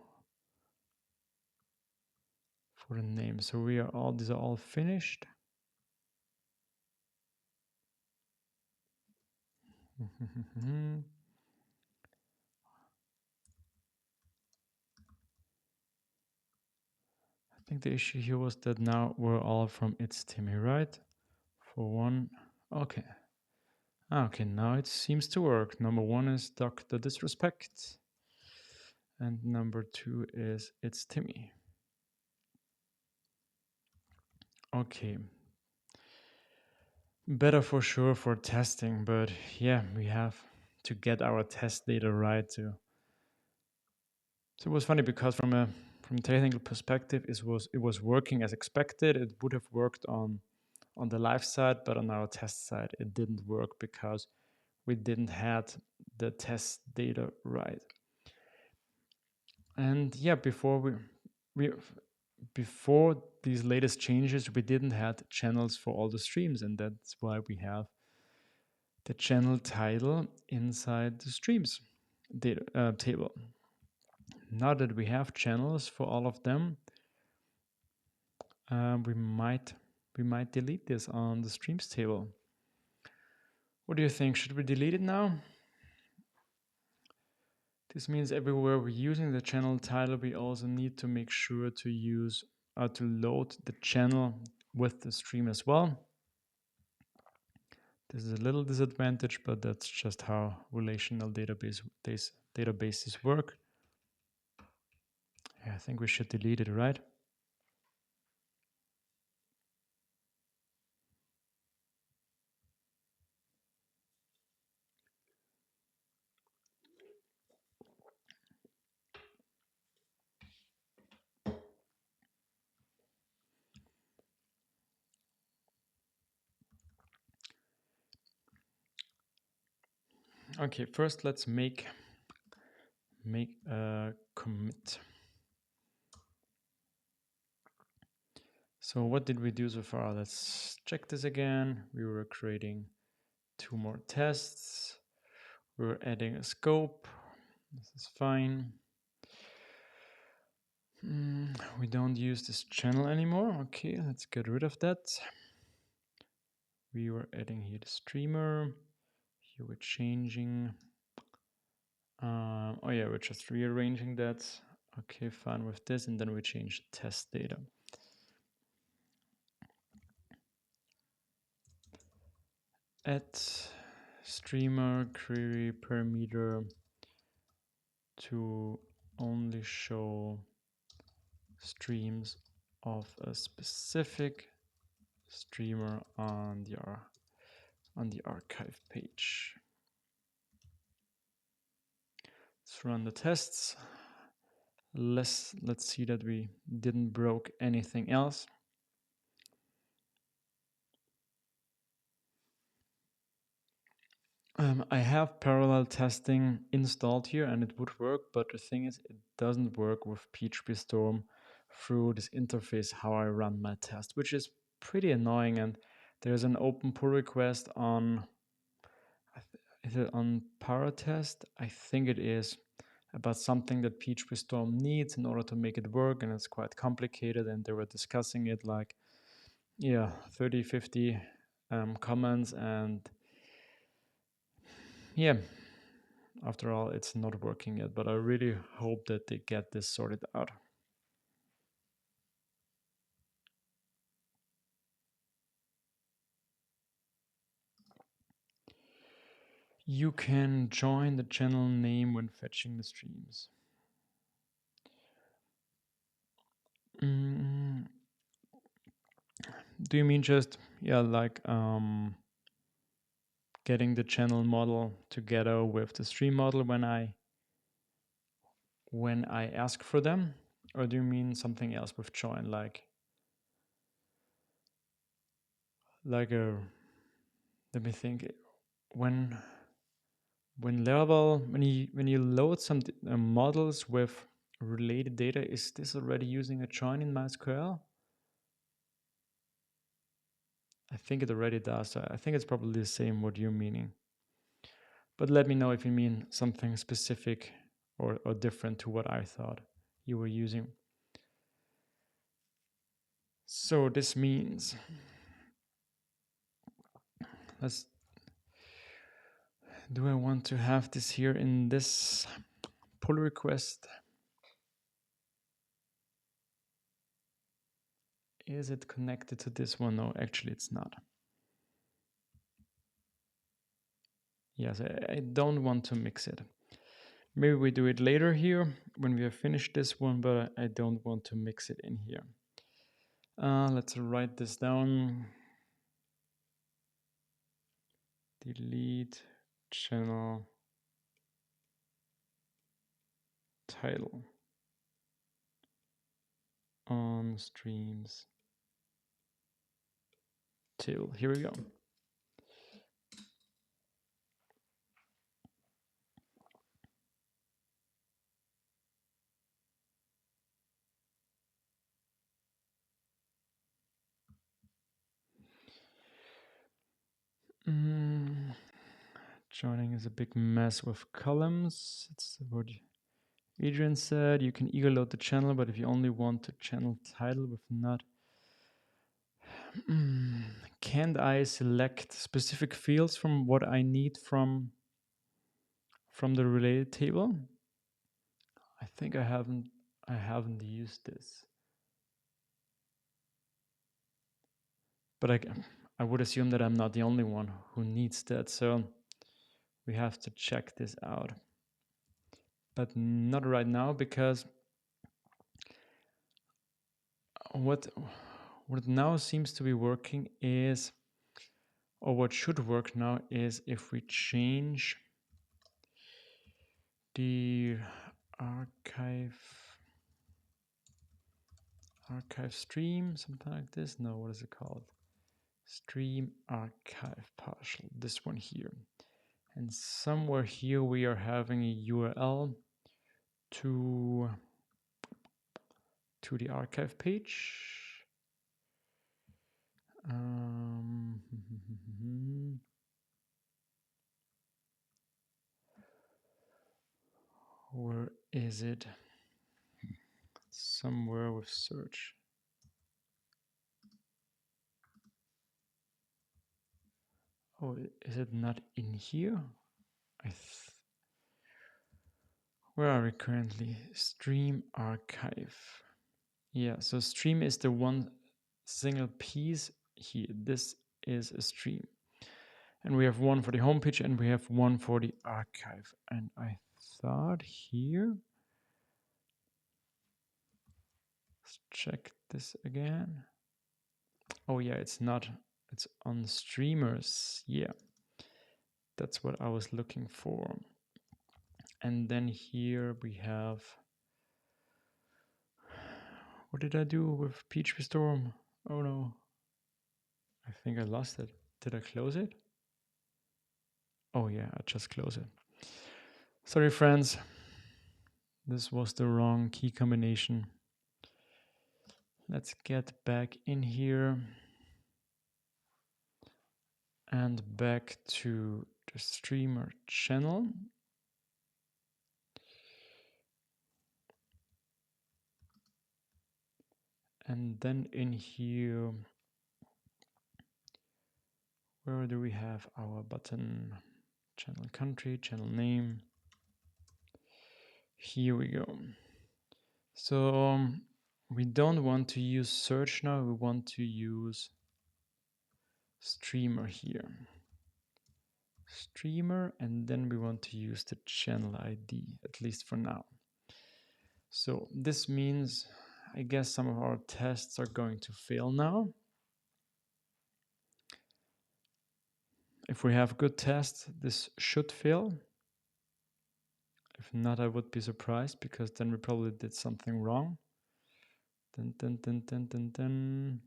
the name. So these are all finished. I think the issue here was that now we're all from It's Timmy, right? For one, okay. Okay, now it seems to work. Number 1 is Dr. Disrespect, and number 2 is It's Timmy. Okay. Better for sure for testing, but yeah, we have to get our test data right too. So it was funny because from a technical perspective, it was working as expected. It would have worked on the live side, but on our test side, it didn't work because we didn't had the test data right. And yeah, before these latest changes, we didn't have channels for all the streams, and that's why we have the channel title inside the streams data table. Now that we have channels for all of them, we might delete this on the streams table. What do you think? Should we delete it now? This means everywhere we're using the channel title, we also need to make sure to use to load the channel with the stream as well. This is a little disadvantage, but that's just how relational databases work. Yeah, I think we should delete it, right? Okay, first let's make a commit. So what did we do so far? Let's check this again. We were creating 2 more tests. We're adding a scope. This is fine. We don't use this channel anymore. Okay, let's get rid of that. We were adding here the streamer. Here we're changing. Oh yeah, we're just rearranging that. Okay, fine with this, and then we change the test data. Add streamer query parameter to only show streams of a specific streamer on the archive page. Let's run the tests. Let's see that we didn't broke anything else. I have parallel testing installed here and it would work, but the thing is it doesn't work with PHP Storm through this interface how I run my test, which is pretty annoying. And there's an open pull request on, is it on Paratest? I think it is, about something that PHP Storm needs in order to make it work, and it's quite complicated, and they were discussing it like, yeah, 30, 50 comments, and yeah, after all, it's not working yet, but I really hope that they get this sorted out. You can join the channel name when fetching the streams. Do you mean just, yeah, like getting the channel model together with the stream model when I ask for them? Or do you mean something else with join, like a, let me think, when Laravel, when you load some models with related data, is this already using a join in MySQL? I think it already does. I think it's probably the same what you're meaning. But let me know if you mean something specific or different to what I thought you were using. So this means, do I want to have this here in this pull request? Is it connected to this one? No, actually it's not. Yes, I don't want to mix it. Maybe we do it later here when we have finished this one, but I don't want to mix it in here. Let's write this down. Delete channel title on streams table. Here we go. Joining is a big mess with columns. It's what Adrian said. You can eager load the channel, but if you only want the channel title with not, can't I select specific fields from what I need from the related table? I think I haven't used this, but I would assume that I'm not the only one who needs that, so we have to check this out. But not right now, because what now seems to be working is, or what should work now is, if we change the archive stream, something like this. No, what is it called? Stream archive partial, this one here. And somewhere here we are having a URL to the archive page. Where is it? Somewhere with search. Oh, is it not in here? Where are we currently? Stream archive. Yeah, so stream is the one single piece here. This is a stream. And we have one for the homepage and we have one for the archive. And I thought here, let's check this again. Oh yeah, it's not, it's on streamers. Yeah, that's what I was looking for. And then here we have, what did I do with PHP Storm? Oh no, I think I lost it. Did I close it? Oh yeah, I just closed it. Sorry friends, this was the wrong key combination. Let's get back in here and back to the streamer channel. And then in here, where do we have our button? Channel country, channel name. Here we go. So we don't want to use search now, we want to use streamer here. Streamer, and then we want to use the channel ID, at least for now. So this means, I guess some of our tests are going to fail now. If we have good tests, this should fail. If not, I would be surprised because then we probably did something wrong. Dun, dun, dun, dun, dun, dun.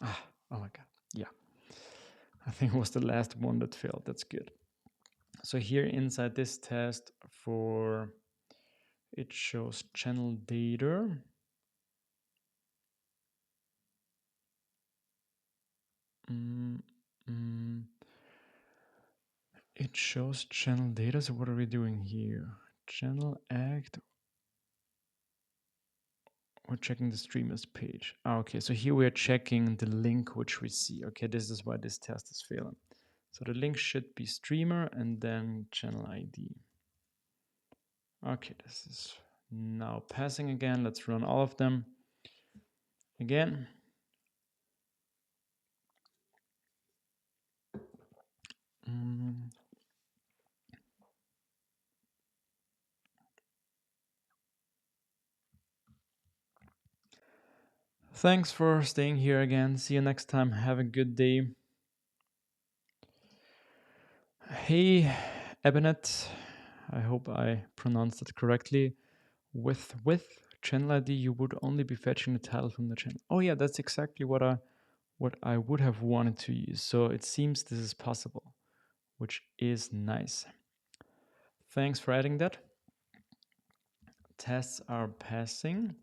Ah, oh my God, yeah. I think it was the last one that failed, that's good. So here inside this test for, it shows channel data. It shows channel data, so what are we doing here? Channel act. We're checking the streamers page. Okay, so here we are checking the link which we see. Okay, this is why this test is failing. So the link should be streamer and then channel ID. Okay, this is now passing again. Let's run all of them again. Thanks for staying here again. See you next time. Have a good day. Hey, Ebenet. I hope I pronounced it correctly. With channel ID, you would only be fetching the title from the channel. Oh yeah, that's exactly what I would have wanted to use. So it seems this is possible, which is nice. Thanks for adding that. Tests are passing.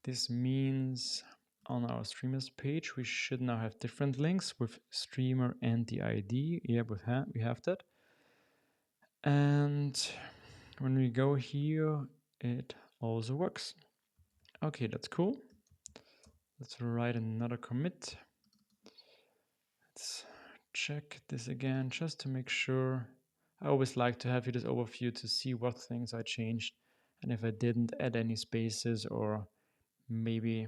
This means on our streamers page, we should now have different links with streamer and the ID. Yeah, we have that. And when we go here, it also works. Okay, that's cool. Let's write another commit. Let's check this again just to make sure. I always like to have this overview to see what things I changed and if I didn't add any spaces or maybe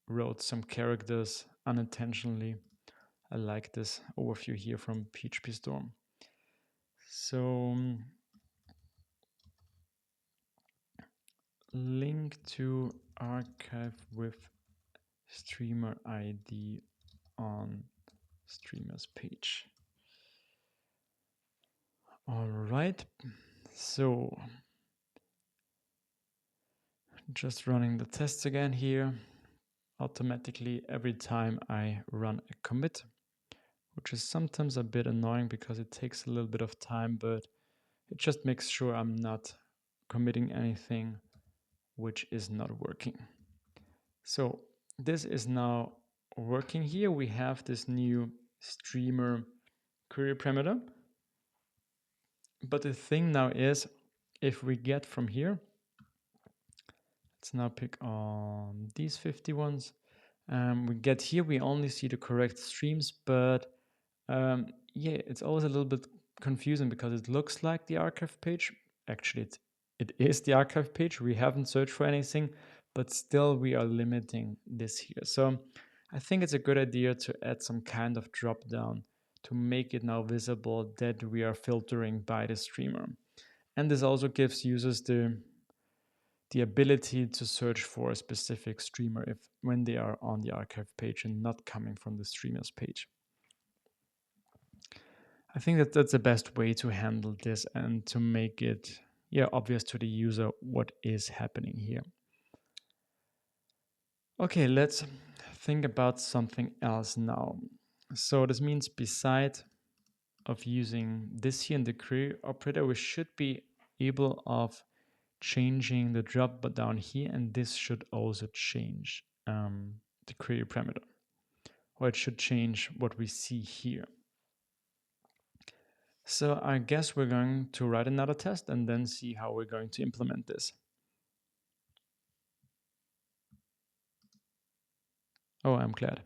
wrote some characters unintentionally. I like this overview here from PHP Storm. So link to archive with streamer ID on streamers page. All right, so just running the tests again here. Automatically, every time I run a commit, which is sometimes a bit annoying because it takes a little bit of time, but it just makes sure I'm not committing anything which is not working. So this is now working here. We have this new streamer query parameter. But the thing now is, if we get from here, let's now pick on these 50 ones. We get here, we only see the correct streams, but yeah, it's always a little bit confusing because it looks like the archive page. Actually, it is the archive page. We haven't searched for anything, but still we are limiting this here. So I think it's a good idea to add some kind of drop down to make it now visible that we are filtering by the streamer. And this also gives users the ability to search for a specific streamer if when they are on the archive page and not coming from the streamers page. I think that that's the best way to handle this and to make it obvious to the user what is happening here. Okay, let's think about something else now. So this means beside of using this here in the query operator, we should be able of changing the drop down here, and this should also change the query parameter, or it should change what we see here. So I guess we're going to write another test and then see how we're going to implement this. Oh, I'm glad.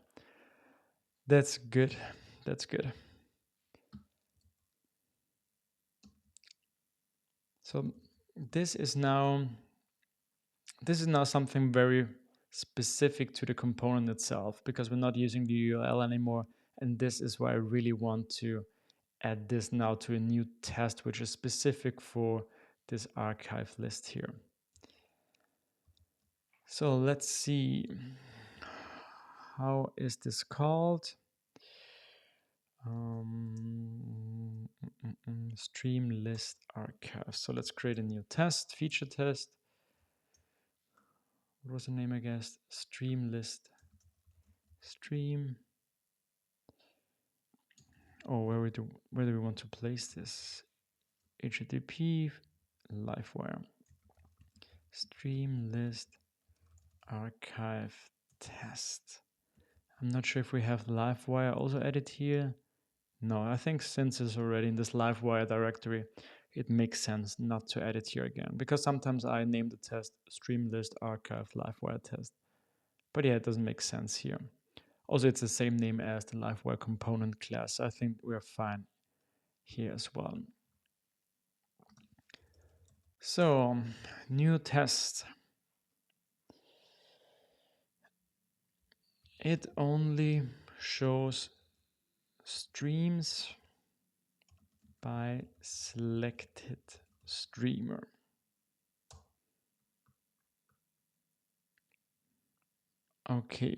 That's good. That's good. So this is now something very specific to the component itself, because we're not using the URL anymore. And this is why I really want to add this now to a new test, which is specific for this archive list here. So let's see. How is this called? Stream list archive. So let's create a new test, feature test. What was the name, I guess? Stream list. Stream. Oh, where do we want to place this? HTTP, Livewire. Stream list archive test. I'm not sure if we have Livewire also added here. No, I think since it's already in this Livewire directory, it makes sense not to add it here again, because sometimes I name the test stream list archive Livewire test. But yeah, it doesn't make sense here. Also, it's the same name as the Livewire component class. So I think we're fine here as well. So, new test. It only shows streams by selected streamer. Okay,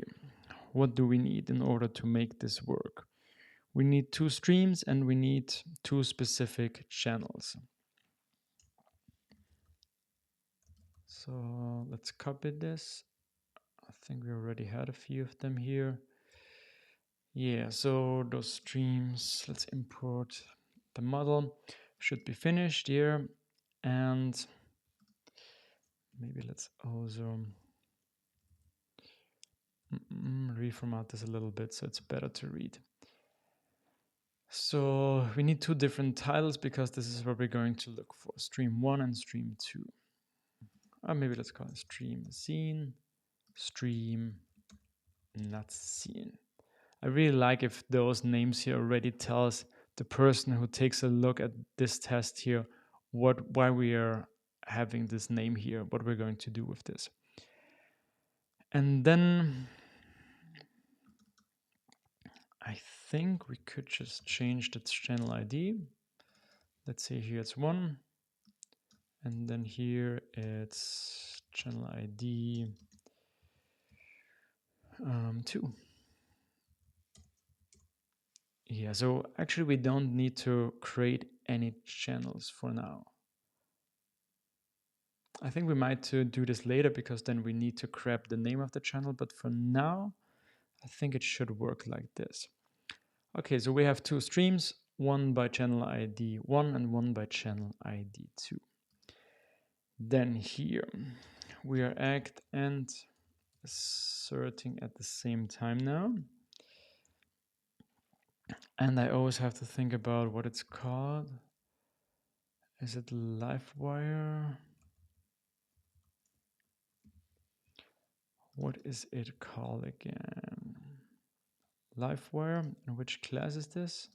what do we need in order to make this work? We need 2 streams and we need 2 specific channels. So let's copy this. I think we already had a few of them here. Yeah, so those streams, let's import the model. Should be finished here. And maybe let's also reformat this a little bit so it's better to read. So we need 2 different titles because this is what we're going to look for, stream 1 and stream 2. Or maybe let's call it stream seen, stream not seen. I really like if those names here already tells the person who takes a look at this test here why we are having this name here, what we're going to do with this. And then I think we could just change the channel ID. Let's say here it's 1. And then here it's channel ID 2. Yeah, so actually we don't need to create any channels for now. I think we might do this later because then we need to grab the name of the channel, but for now, I think it should work like this. Okay, so we have two streams, one by channel ID 1 and one by channel ID 2. Then here we are act and asserting at the same time now. And I always have to think about what it's called. Is it Livewire? What is it called again? Livewire. And which class is this?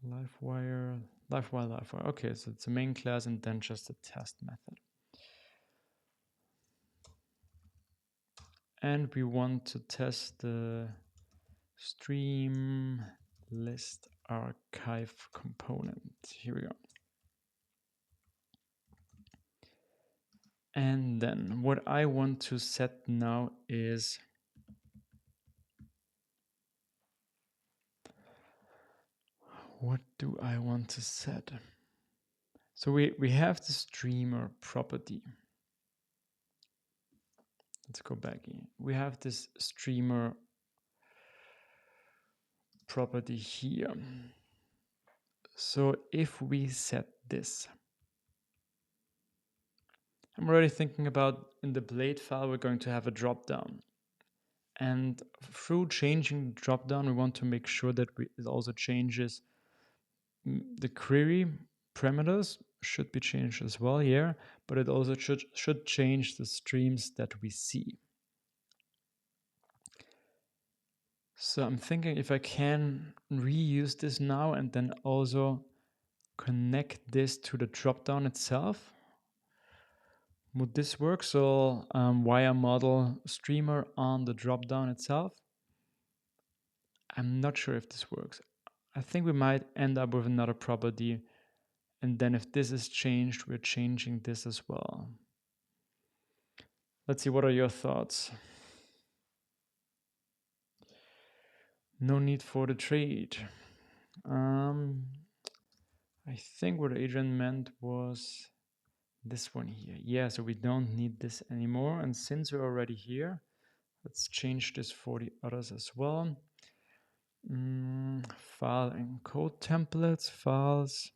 Livewire, Livewire. Okay, so it's a main class and then just a test method. And we want to test the stream list archive component. Here we go. And then what I want to set now is what do I want to set? So we have the streamer property. Let's go back in. We have this streamer property here. So if we set this, I'm already thinking about in the blade file, we're going to have a drop down. And through changing the drop down, we want to make sure that it also changes the query parameters should be changed as well here, but it also should change the streams that we see. So I'm thinking if I can reuse this now and then also connect this to the dropdown itself, would this work? So wire model streamer on the dropdown itself. I'm not sure if this works. I think we might end up with another property. And then if this is changed, we're changing this as well. Let's see, what are your thoughts? No need for the trade. I think what Adrian meant was this one here. Yeah, so we don't need this anymore. And since we're already here, let's change this for the others as well. File and code templates, files.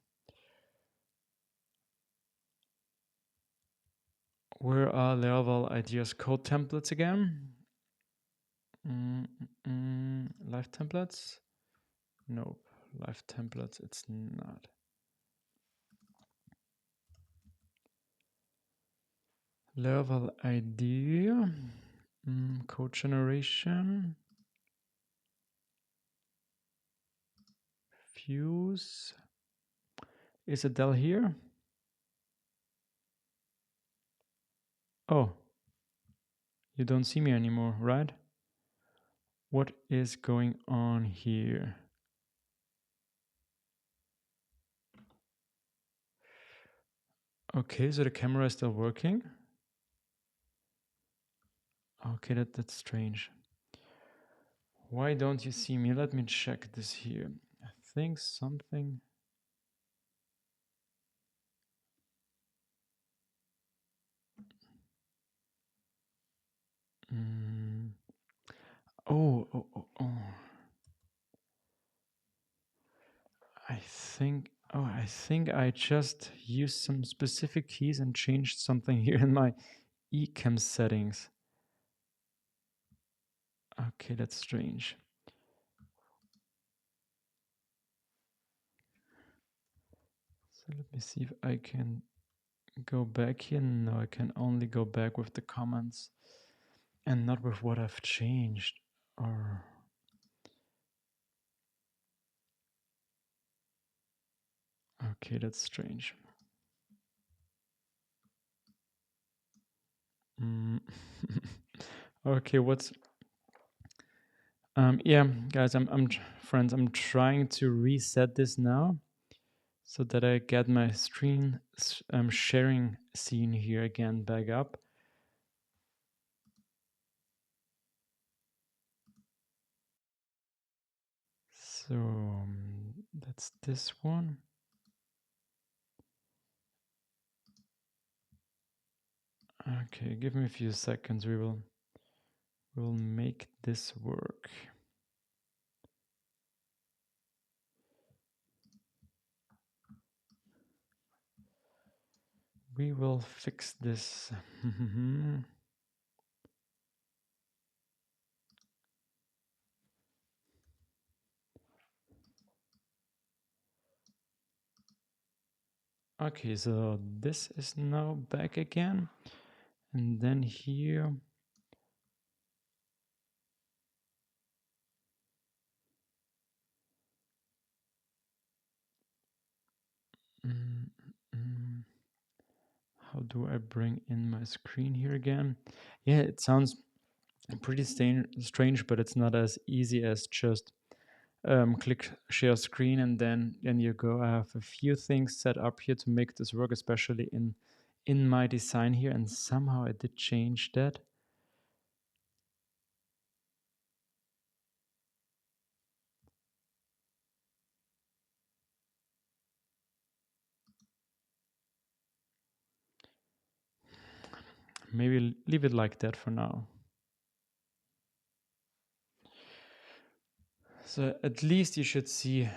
Where are Laravel ideas code templates again? Live templates? Nope, live templates, it's not. Laravel idea, code generation, views. Is Adele here? Oh, you don't see me anymore, right? What is going on here? Okay, so the camera is still working. Okay, that's strange. Why don't you see me? Let me check this here. I think something. Oh. I think I just used some specific keys and changed something here in my eCam settings. Okay, that's strange. So let me see if I can go back here. No, I can only go back with the comments and not with what I've changed. Or okay, that's strange. Okay, what's yeah, guys, I'm friends, I'm trying to reset this now so that I get my screen sharing scene here again back up. So that's this one. Okay, give me a few seconds. We will make this work. We will fix this. Okay, so this is now back again. And then here, mm, mm, how do I bring in my screen here again? Yeah, it sounds pretty strange, but it's not as easy as just click share screen and then you go. I have a few things set up here to make this work, especially in my design here, and somehow I did change that. Maybe leave it like that for now. So at least you should see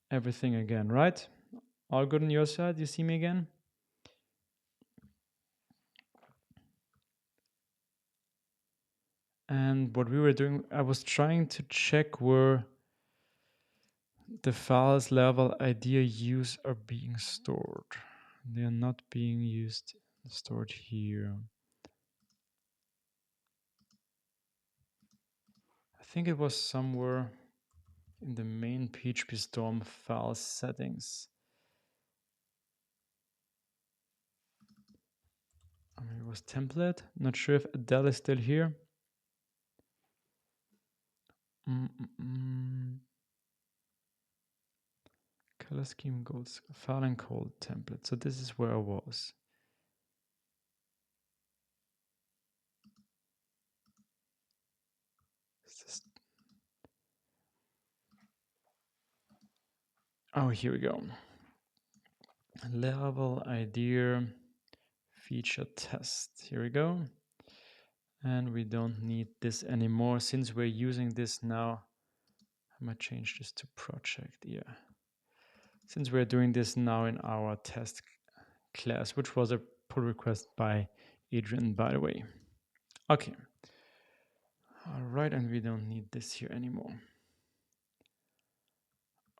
everything again, right? All good on your side? You see me again? And what we were doing, I was trying to check where the files level idea use are being stored. They are not being stored here. I think it was somewhere in the main PHP Storm file settings. I mean, it was template. Not sure if Adele is still here. Color scheme goals, file and code template. So this is where I was. Oh, here we go. Level idea feature test. Here we go. And we don't need this anymore since we're using this now. I might change this to project. Yeah. Since we're doing this now in our test class, which was a pull request by Adrian, by the way. Okay. All right, and we don't need this here anymore.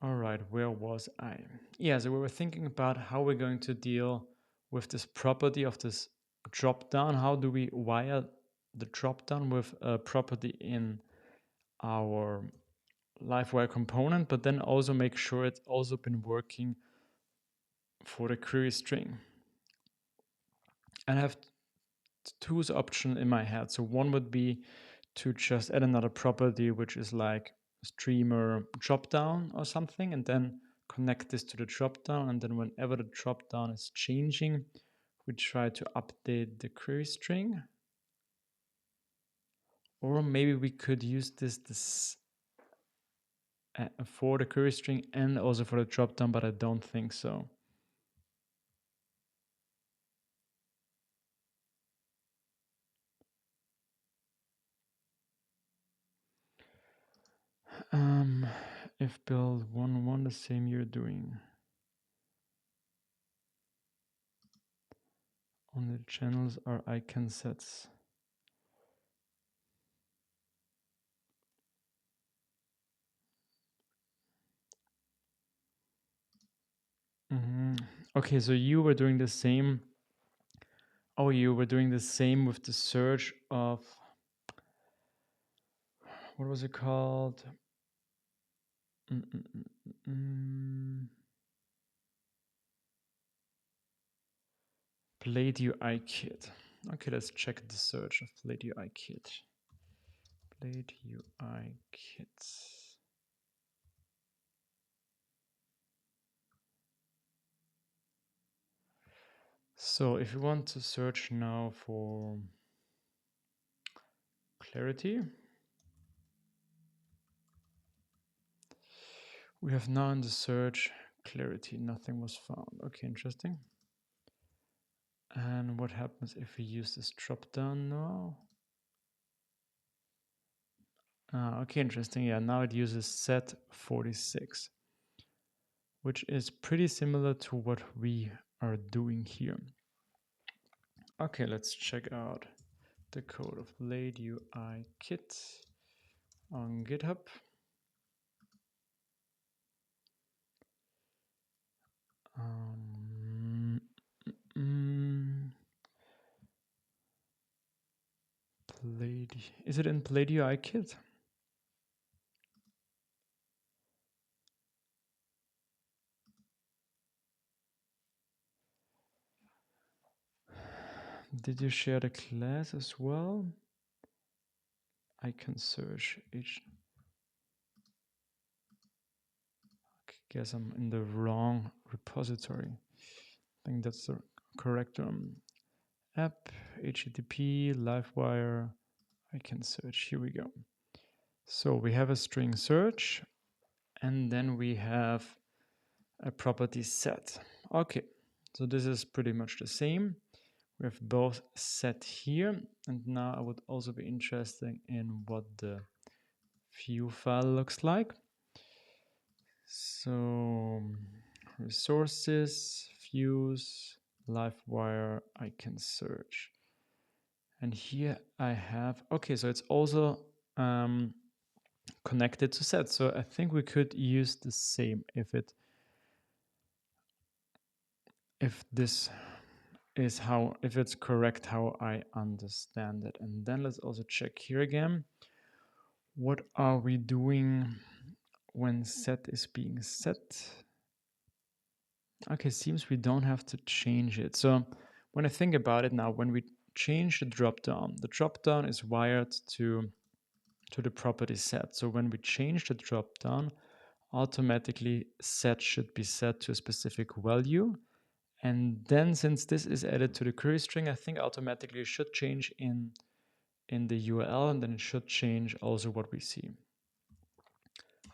All right, where was I? Yeah, so we were thinking about how we're going to deal with this property of this dropdown. How do we wire the dropdown with a property in our LiveWire component, but then also make sure it's also been working for the query string. And I have two options in my head. So one would be to just add another property, which is like streamer dropdown or something, and then connect this to the dropdown. And then whenever the dropdown is changing, we try to update the query string. Or maybe we could use this for the query string and also for the dropdown, but I don't think so. If build 1.1 the same you're doing. On the channels are icon sets. Okay, so you were doing the same. Oh, you were doing the same with the search of, what was it called? Blade UI kit. Okay, let's check the search of Blade UI kit. Blade UI kit. So if you want to search now for clarity, we have now in the search clarity, nothing was found. Okay, interesting. And what happens if we use this drop down now? Okay, interesting. Yeah, now it uses set 46, which is pretty similar to what we are doing here. Okay, let's check out the code of Blade UI kit on GitHub. Blade, is it in Blade UI kit? Did you share the class as well? I can search each. I guess I'm in the wrong repository. I think that's the correct app, HTTP, Livewire. I can search. Here we go. So we have a string search, and then we have a property set. Okay, so this is pretty much the same. We have both set here, and now I would also be interested in what the view file looks like. So resources, views, Livewire, I can search. And here I have, okay, so it's also connected to set. So I think we could use the same if this is how, if it's correct how I understand it. And then let's also check here again. What are we doing when set is being set? Okay, seems we don't have to change it. So when I think about it now, when we change the dropdown is wired to the property set. So when we change the dropdown, automatically set should be set to a specific value. And then since this is added to the query string, I think automatically it should change in the URL, and then it should change also what we see.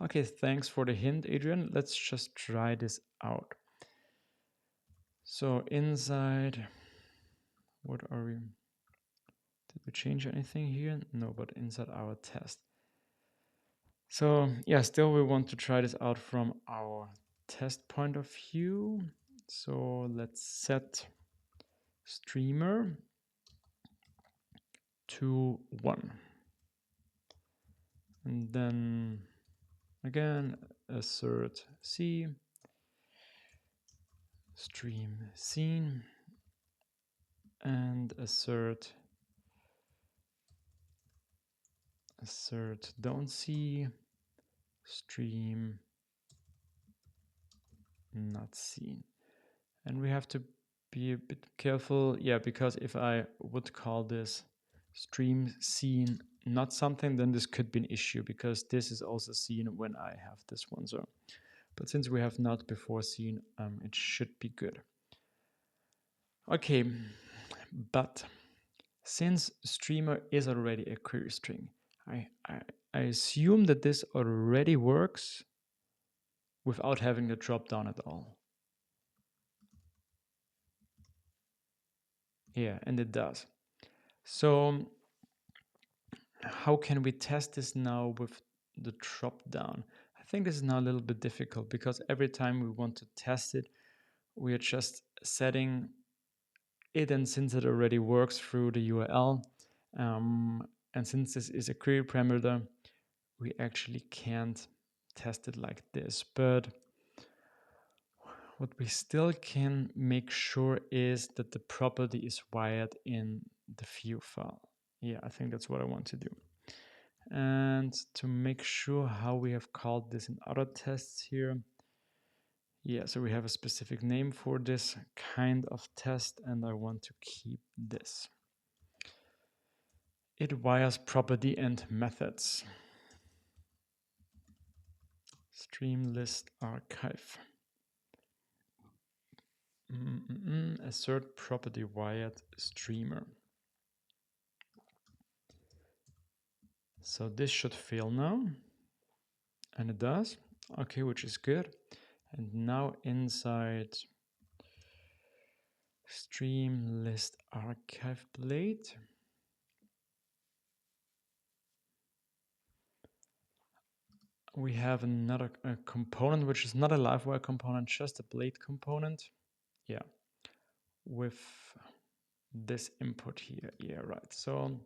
Okay, thanks for the hint, Adrian. Let's just try this out. So inside, what are we? Did we change anything here? No, but inside our test. So yeah, still we want to try this out from our test point of view. So let's set streamer to 1. And then again, assert C, stream scene, and assert don't see, stream not seen. And we have to be a bit careful, yeah, because if I would call this stream scene not something, then this could be an issue, because this is also seen when I have this one. So, but since we have not before seen, it should be good. Okay, but since streamer is already a query string, I assume that this already works without having the drop down at all. Yeah, and it does. So how can we test this now with the drop down? I think this is now a little bit difficult, because every time we want to test it, we are just setting it, and since it already works through the URL, and since this is a query parameter, we actually can't test it like this. But what we still can make sure is that the property is wired in the view file. Yeah, I think that's what I want to do. And to make sure how we have called this in other tests here. Yeah, so we have a specific name for this kind of test, and I want to keep this. It wires property and methods. Stream list archive. Assert property wired streamer. So this should fail now. And it does. Okay, which is good. And now inside stream list archive blade, we have another component, which is not a Livewire component, just a blade component. Yeah. with this input here. Yeah, right. So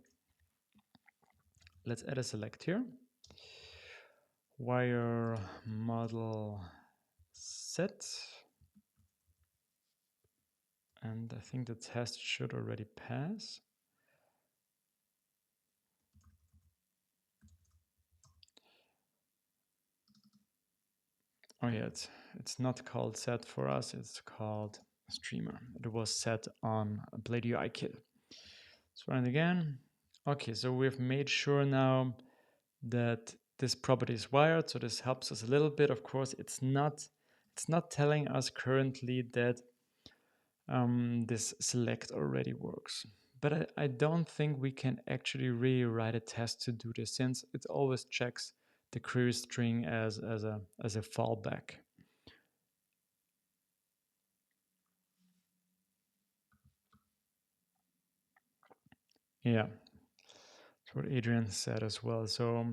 let's add a select here. Wire model set. And I think the test should already pass. Oh yeah, it's not called set for us, it's called streamer. It was set on a Blade UI kit. Let's run it again. Okay, so we've made sure now that this property is wired, so this helps us a little bit. Of course, it's not telling us currently that this select already works. But I don't think we can actually really write a test to do this, since it always checks the query string as a fallback. Yeah, that's what Adrian said as well. So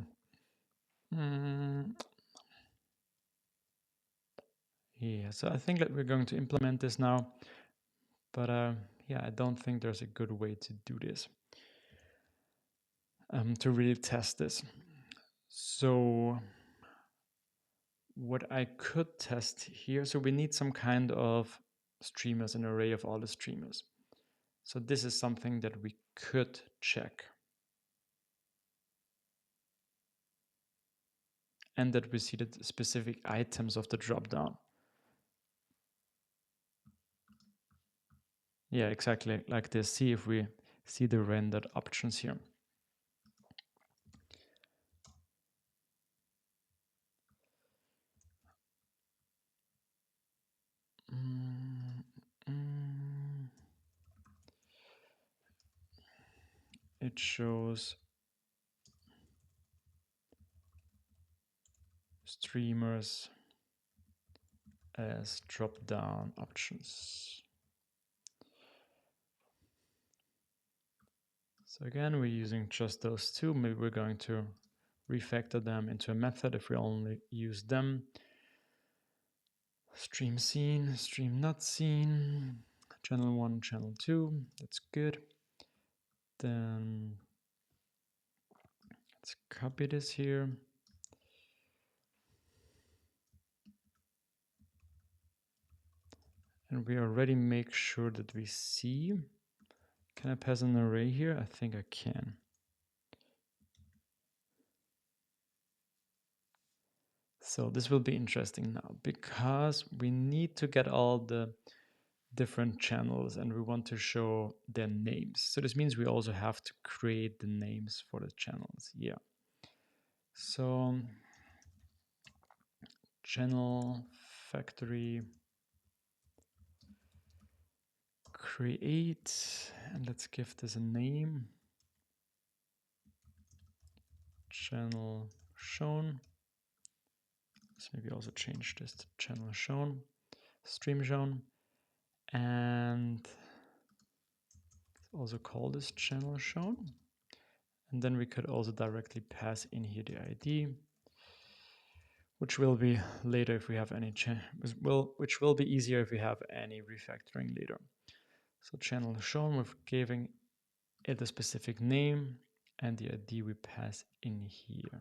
yeah, so I think that we're going to implement this now. But yeah, I don't think there's a good way to do this, to really test this. So what I could test here, so we need some kind of streamers, an array of all the streamers. So this is something that we could check. And that we see the specific items of the dropdown. Yeah, exactly like this. See if we see the rendered options here. It shows streamers as drop-down options. So again, we're using just those two. Maybe we're going to refactor them into a method if we only use them. Stream seen, stream not seen, channel 1, channel 2, that's good. Then let's copy this here. And we already make sure that we see. Can I pass an array here? I think I can. So this will be interesting now, because we need to get all the different channels and we want to show their names. So this means we also have to create the names for the channels. Yeah. So channel factory create, and let's give this a name. Channel shown. Let's maybe also change this to channel shown, stream shown, and also call this channel shown. And then we could also directly pass in here the ID, which will be later if we have any which will be easier if we have any refactoring later. So channel shown, we're giving it a specific name, and the ID we pass in here.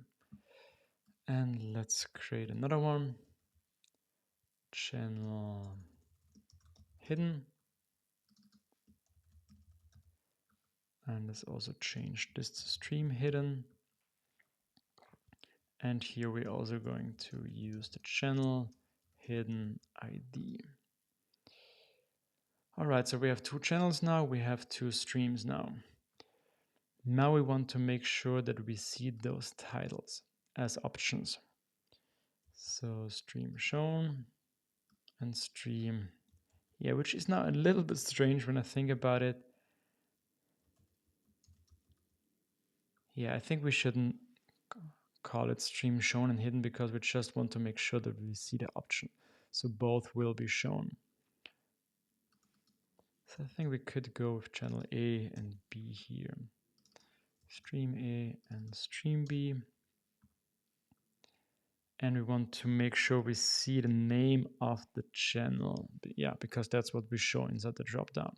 And let's create another one. Channel hidden. And let's also change this to stream hidden. And here we're also going to use the channel hidden ID. All right, so we have two channels now, we have two streams now. Now we want to make sure that we see those titles as options. So stream shown and stream, yeah, which is now a little bit strange when I think about it. Yeah, I think we shouldn't call it stream shown and hidden, because we just want to make sure that we see the option. So both will be shown. So I think we could go with channel A and B here. Stream A and stream B. And we want to make sure we see the name of the channel. Yeah, because that's what we show inside the dropdown.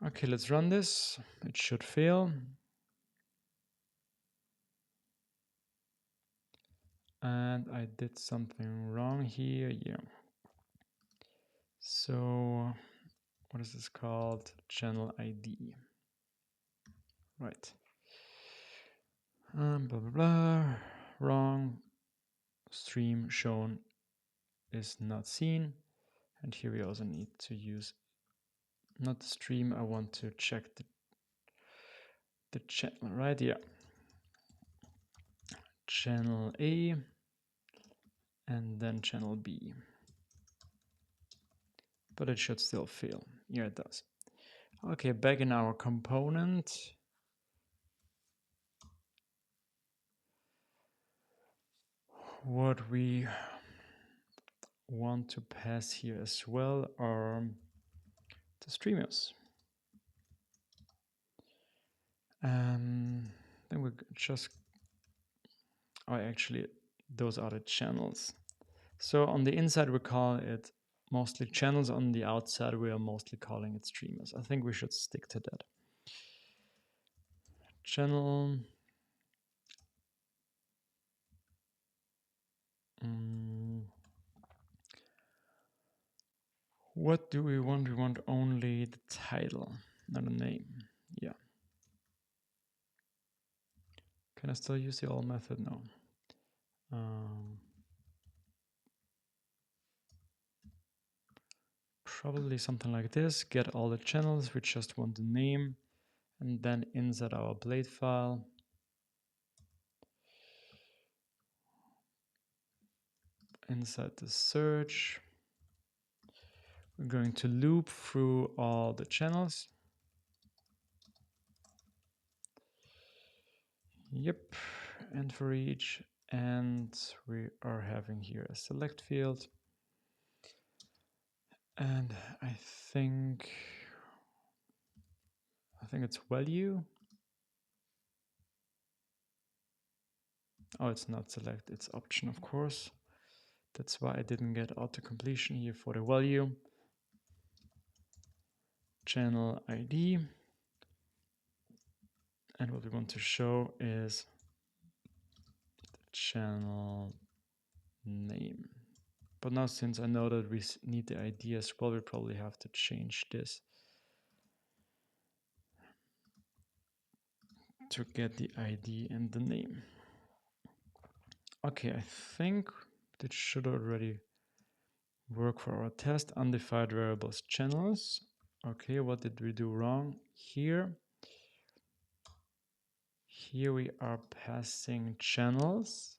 Okay, let's run this. It should fail. And I did something wrong here. Yeah. So what is this called? Channel ID. Right. Blah, blah, blah. Wrong. Stream shown is not seen. And here we also need to use not the stream. I want to check the channel, right? Yeah. Channel A and then channel B. But it should still fail. Yeah, it does. Okay, back in our component. What we want to pass here as well are the streamers. Then we just, actually, those are the channels. So on the inside, we call it mostly channels. On the outside, we are mostly calling it streamers. I think we should stick to that. Channel. What do we want? We want only the title, not a name. Yeah. Can I still use the all method? No. Probably something like this. Get all the channels. We just want the name. And then inside our blade file, inside the search, we're going to loop through all the channels. Yep, and for each. And we are having here a select field. And I think it's value. Oh, it's not select, it's option, of course. That's why I didn't get auto completion here for the value. Channel ID. And what we want to show is the channel name. But now, since I know that we need the ID as well, we probably have to change this to get the ID and the name. Okay, I think that should already work for our test. Undefined variables channels. Okay, what did we do wrong here? Here we are passing channels,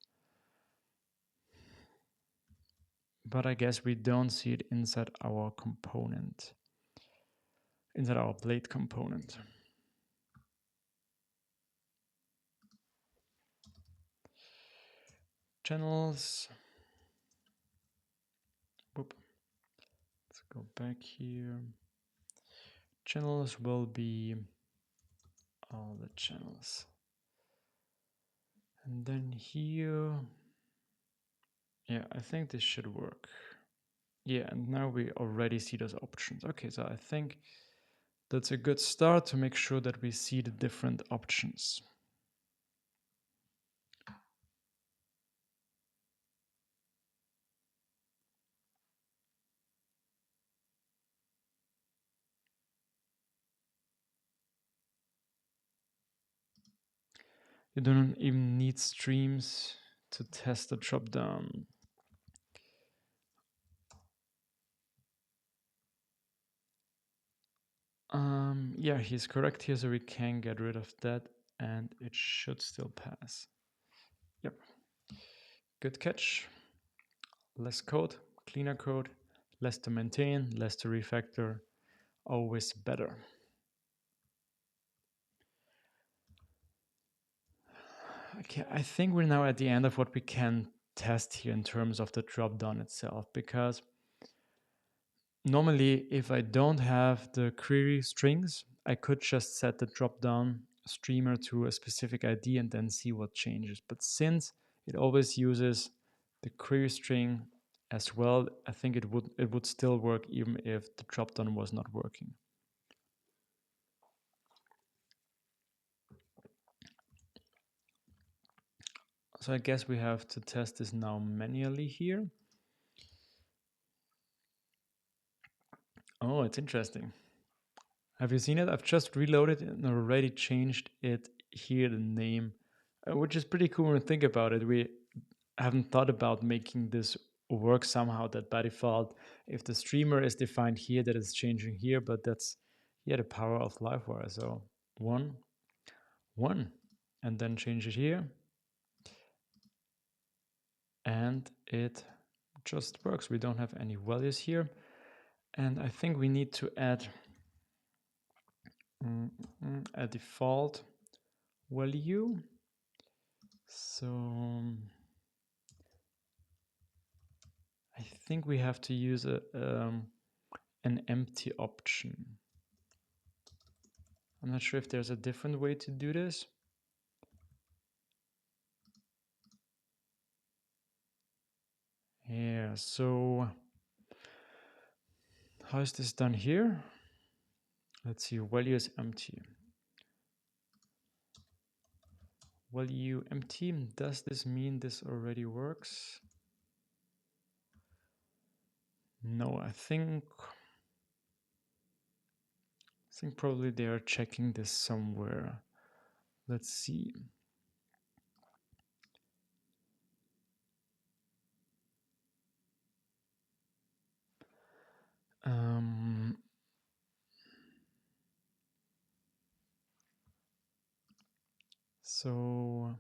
but I guess we don't see it inside our component, inside our blade component. Channels. Whoop. Let's go back here. Channels will be all the channels. And then here, yeah, I think this should work. Yeah, and now we already see those options. Okay, so I think that's a good start to make sure that we see the different options. You don't even need streams to test the dropdown. Yeah, he's correct here, so we can get rid of that, and it should still pass. Yep. Good catch. Less code, cleaner code, less to maintain, less to refactor, always better. Okay, I think we're now at the end of what we can test here in terms of the dropdown itself, because normally if I don't have the query strings, I could just set the dropdown streamer to a specific ID and then see what changes. But since it always uses the query string as well. I think it would still work even if the dropdown was not working. So I guess we have to test this now manually here. Oh, it's interesting. Have you seen it? I've just reloaded and already changed it here, the name, which is pretty cool when you think about it. We haven't thought about making this work somehow, that by default, if the streamer is defined here, that it's changing here, but that's, yeah, the power of Livewire. So 1, 1, and then change it here. And it just works. We don't have any values here. And I think we need to add a default value. So I think we have to use an empty option. I'm not sure if there's a different way to do this. Yeah, so how is this done here? Let's see, value is empty. Value empty, does this mean this already works? No, I think probably they are checking this somewhere. Let's see. So,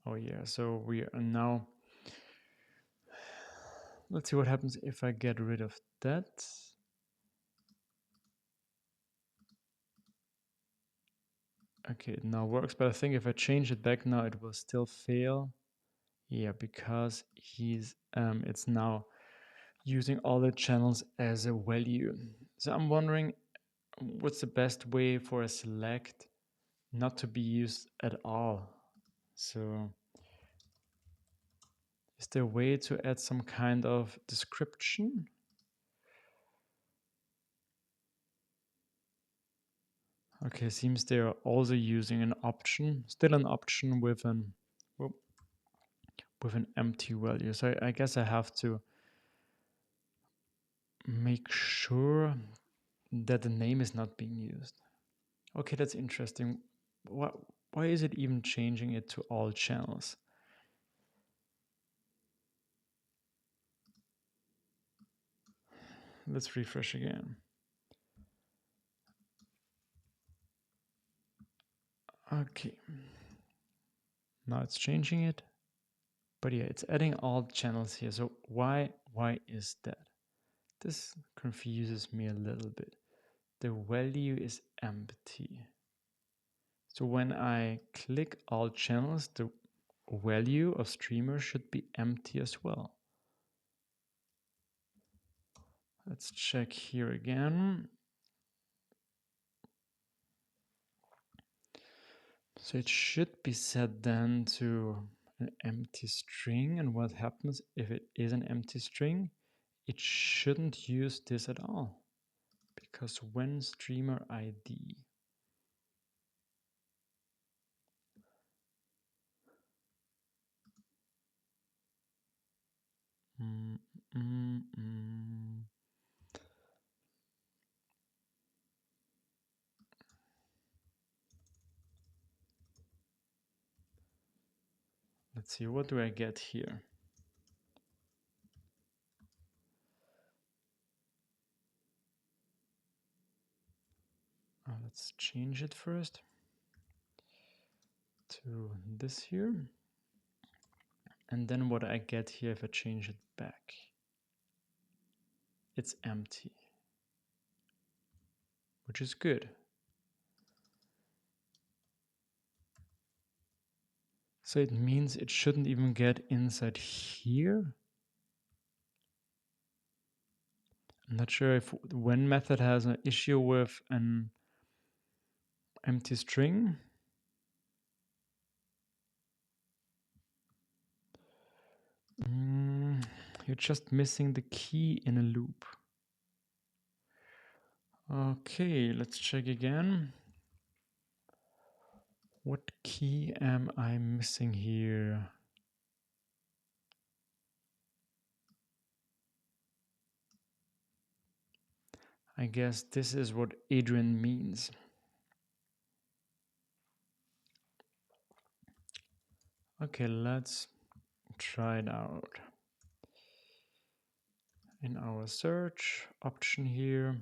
oh yeah, so we are now, let's see what happens if I get rid of that. Okay, it now works, but I think if I change it back now, it will still fail. Yeah, because it's now using all the channels as a value. So I'm wondering, what's the best way for a select not to be used at all? So is there a way to add some kind of description? Okay, seems they're also using an option, still an option with an empty value. So I guess I have to make sure that the name is not being used. Okay, that's interesting. Why is it even changing it to all channels? Let's refresh again. Okay. Now it's changing it. But yeah, it's adding all channels here. So why is that? This confuses me a little bit. The value is empty. So when I click all channels, the value of streamer should be empty as well. Let's check here again. So it should be set then to an empty string. And what happens if it is an empty string? It shouldn't use this at all. Because when streamer ID let's see, what do I get here? Let's change it first to this here. And then what I get here if I change it back, it's empty, which is good. So it means it shouldn't even get inside here. I'm not sure if when method has an issue with an empty string. You're just missing the key in a loop. Okay, let's check again. What key am I missing here? I guess this is what Adrian means. Okay, let's try it out. In our search option here,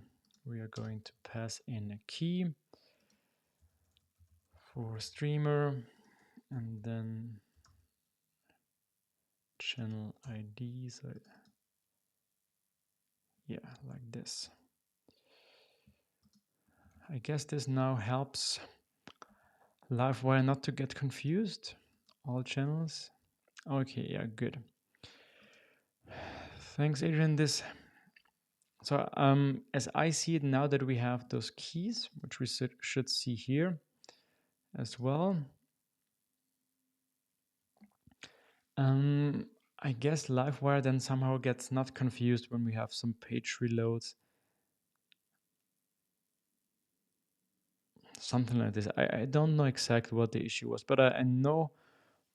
we are going to pass in a key for streamer and then channel ID. So yeah, like this. I guess this now helps Livewire not to get confused. All channels. Okay, yeah, good. Thanks, Adrian. This. So as I see it now that we have those keys, which we should see here as well. I guess Livewire then somehow gets not confused when we have some page reloads. Something like this. I don't know exactly what the issue was, but I know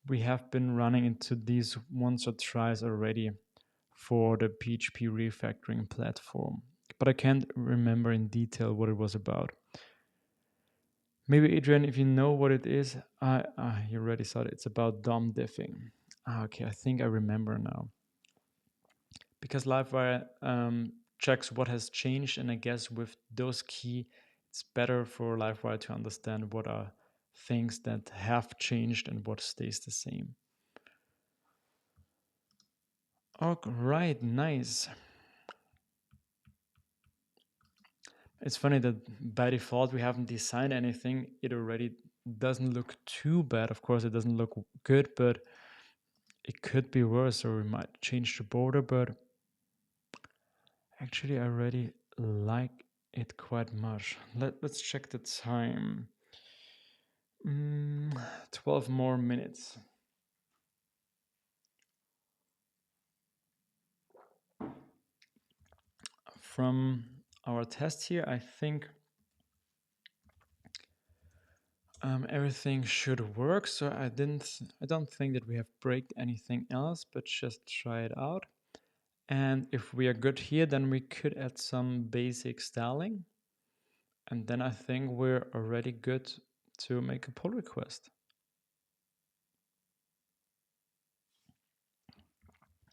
we have been running into these once or twice already for the PHP refactoring platform. But I can't remember in detail what it was about. Maybe Adrian, if you know what it is, you already saw it. It's about DOM diffing. Okay, I think I remember now. Because Livewire checks what has changed, and I guess with those key, it's better for Livewire to understand what are things that have changed and what stays the same. All right, nice. It's funny that by default we haven't designed anything. It already doesn't look too bad. Of course, it doesn't look good, but it could be worse, or we might change the border, but actually I already like it quite much. Let's check the time. 12 more minutes. From our test here, I think everything should work. So I don't think that we have breaked anything else, but just try it out. And if we are good here, then we could add some basic styling. And then I think we're already good to make a pull request.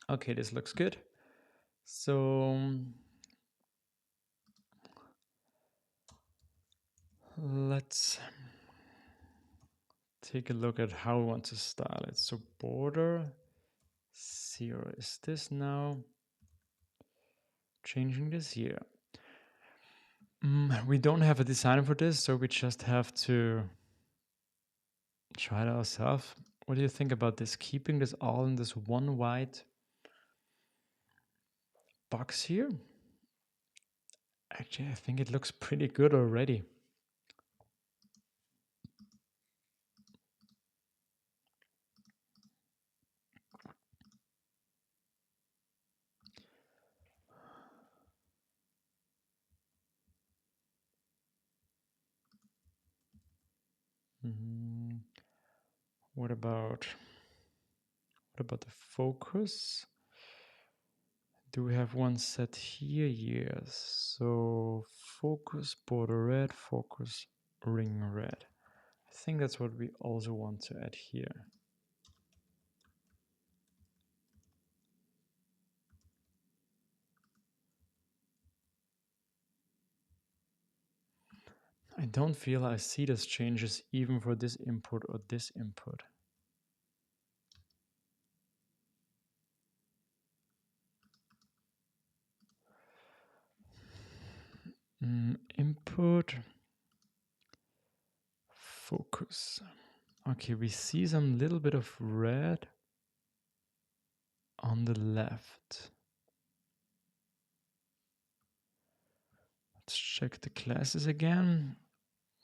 Okay, this looks good. So let's take a look at how we want to style it. So border 0 is this now. Changing this here. We don't have a designer for this, so we just have to try it ourselves. What do you think about this? Keeping this all in this one white box here? Actually, I think it looks pretty good already. What about the focus? Do we have one set here? Yes. So focus border red, focus ring red. I think that's what we also want to add here. I don't feel I see these changes even for this input or this input. Input, focus. Okay, we see some little bit of red on the left. Let's check the classes again.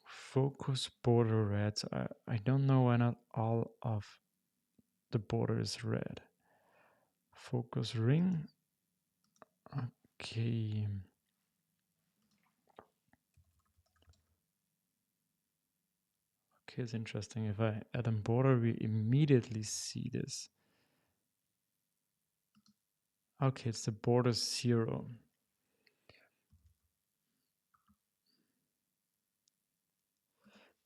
Focus border red. I don't know why not all of the border is red. focus ring. Okay. Okay, it's interesting. If I add a border, we immediately see this. Okay, it's the border 0.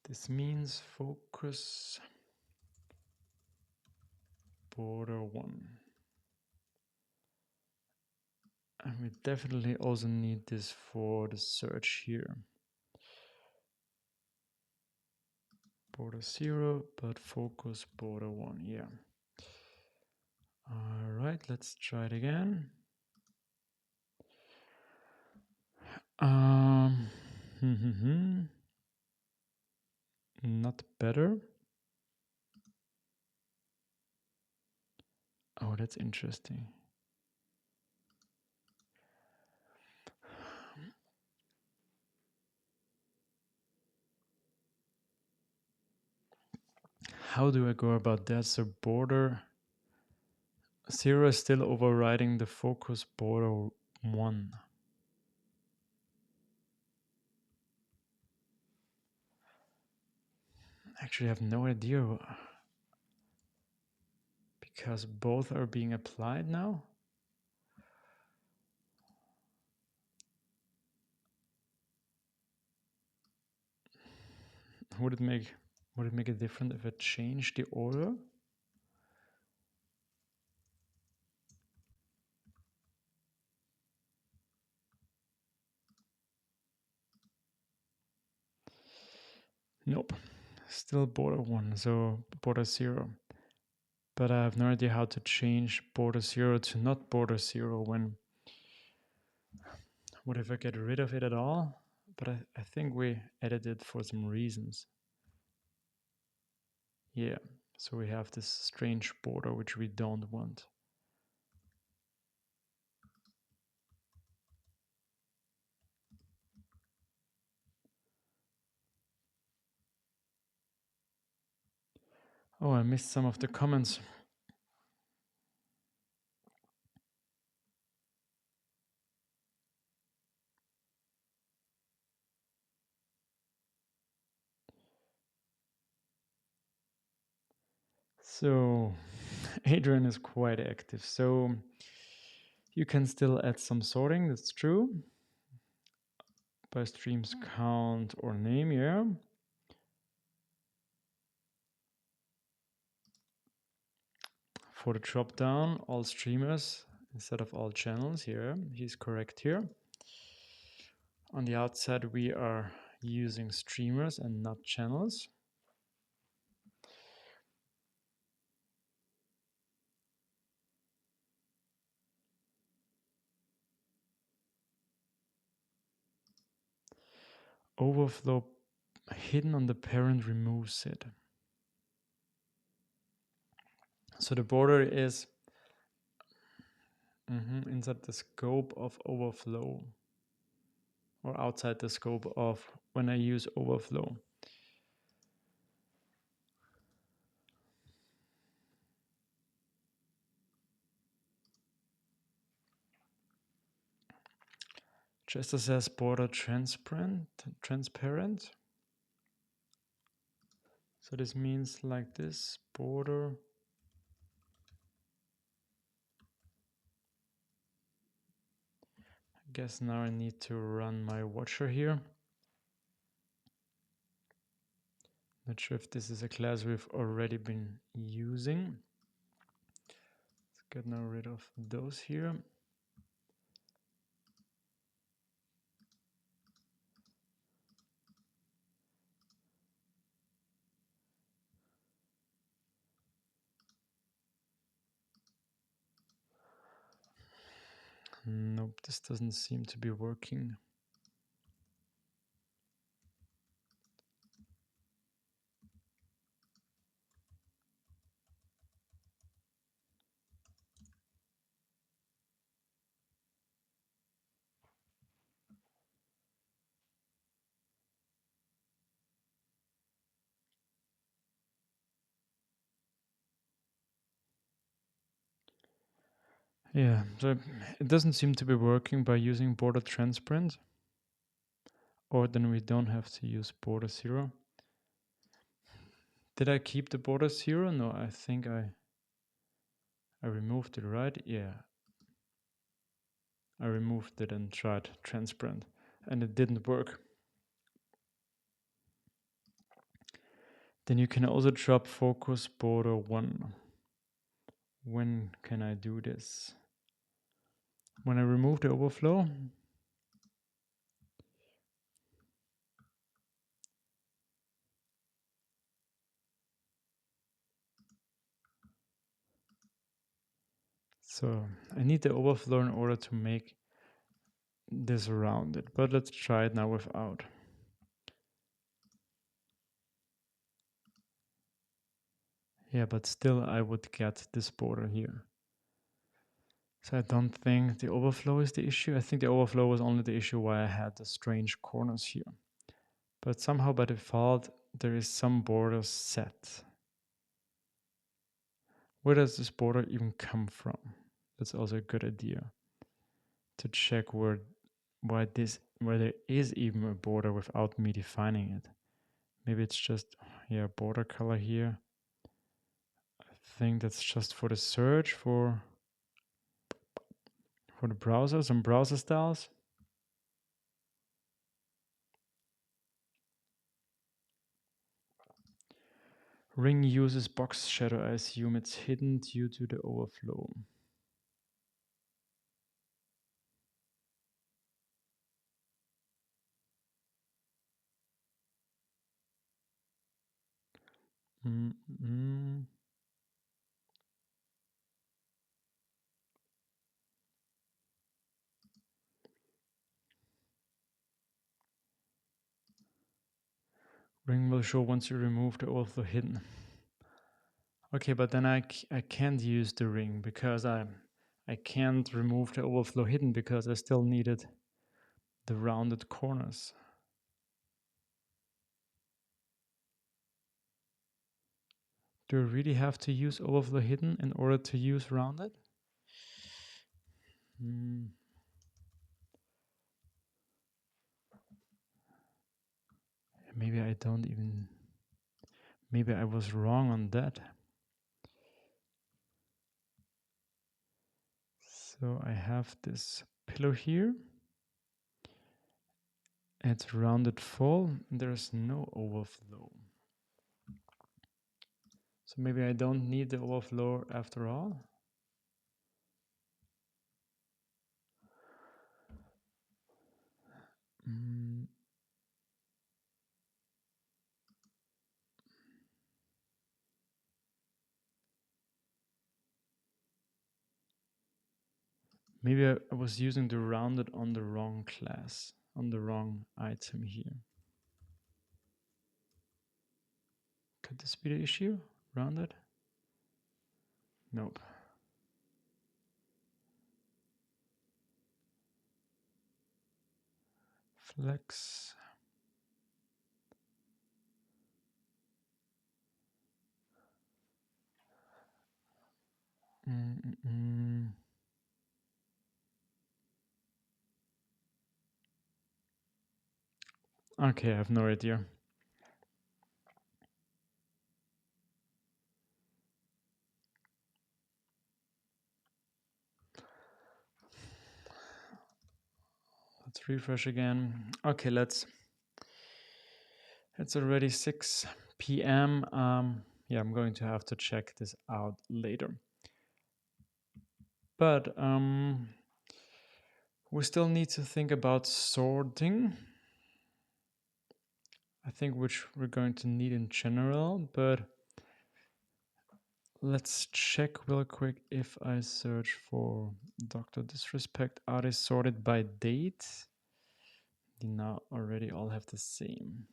This means focus border 1. And we definitely also need this for the search here. Border 0, but focus border 1, yeah. All right, let's try it again. Not better. Oh, that's interesting. How do I go about that? So border 0 is still overriding the focus border 1. Actually, I have no idea because both are being applied now. Would it make a difference if I change the order? Nope. Still border 1, so border 0. But I have no idea how to change border 0 to not border 0 when... What if I get rid of it at all? But I think we added it for some reasons. Yeah, so we have this strange border which we don't want. Oh, I missed some of the comments. So Adrian is quite active. So you can still add some sorting, that's true. By streams count or name, yeah. For the drop down, all streamers instead of all channels here. He's correct here. On the outside, we are using streamers and not channels. Overflow hidden on the parent removes it. So the border is inside the scope of overflow or outside the scope of when I use overflow. Just as says border transparent. So this means like this border. I guess now I need to run my watcher here. Not sure if this is a class we've already been using. Let's get now rid of those here. Nope, this doesn't seem to be working. Yeah, so it doesn't seem to be working by using border transparent, or then we don't have to use border 0. Did I keep the border 0? No, I think I removed it, right? Yeah, I removed it and tried transparent, and it didn't work. Then you can also drop focus border 1. When can I do this? When I remove the overflow. So I need the overflow in order to make this rounded, but let's try it now without. Yeah, but still I would get this border here. So I don't think the overflow is the issue. I think the overflow was only the issue why I had the strange corners here. But somehow by default, there is some border set. Where does this border even come from? That's also a good idea to check where there is even a border without me defining it. Maybe it's just, yeah, border color here. I think that's just for the search for the browsers and browser styles. Ring uses box shadow. I assume it's hidden due to the overflow. Mm-mm. Ring will show once you remove the overflow hidden. Okay, but then I can't use the ring because I can't remove the overflow hidden because I still needed the rounded corners. Do I really have to use overflow hidden in order to use rounded? Maybe I don't even. Maybe I was wrong on that. So I have this pillow here. It's rounded full. There's no overflow. So maybe I don't need the overflow after all. Maybe I was using the rounded on the wrong class, on the wrong item here. Could this be the issue? Rounded? Nope. Flex. Okay, I have no idea. Let's refresh again. Okay, it's already 6 p.m. Yeah, I'm going to have to check this out later. But we still need to think about sorting. I think which we're going to need in general, but let's check real quick if I search for Dr. Disrespect. Are they sorted by date? They now already all have the same.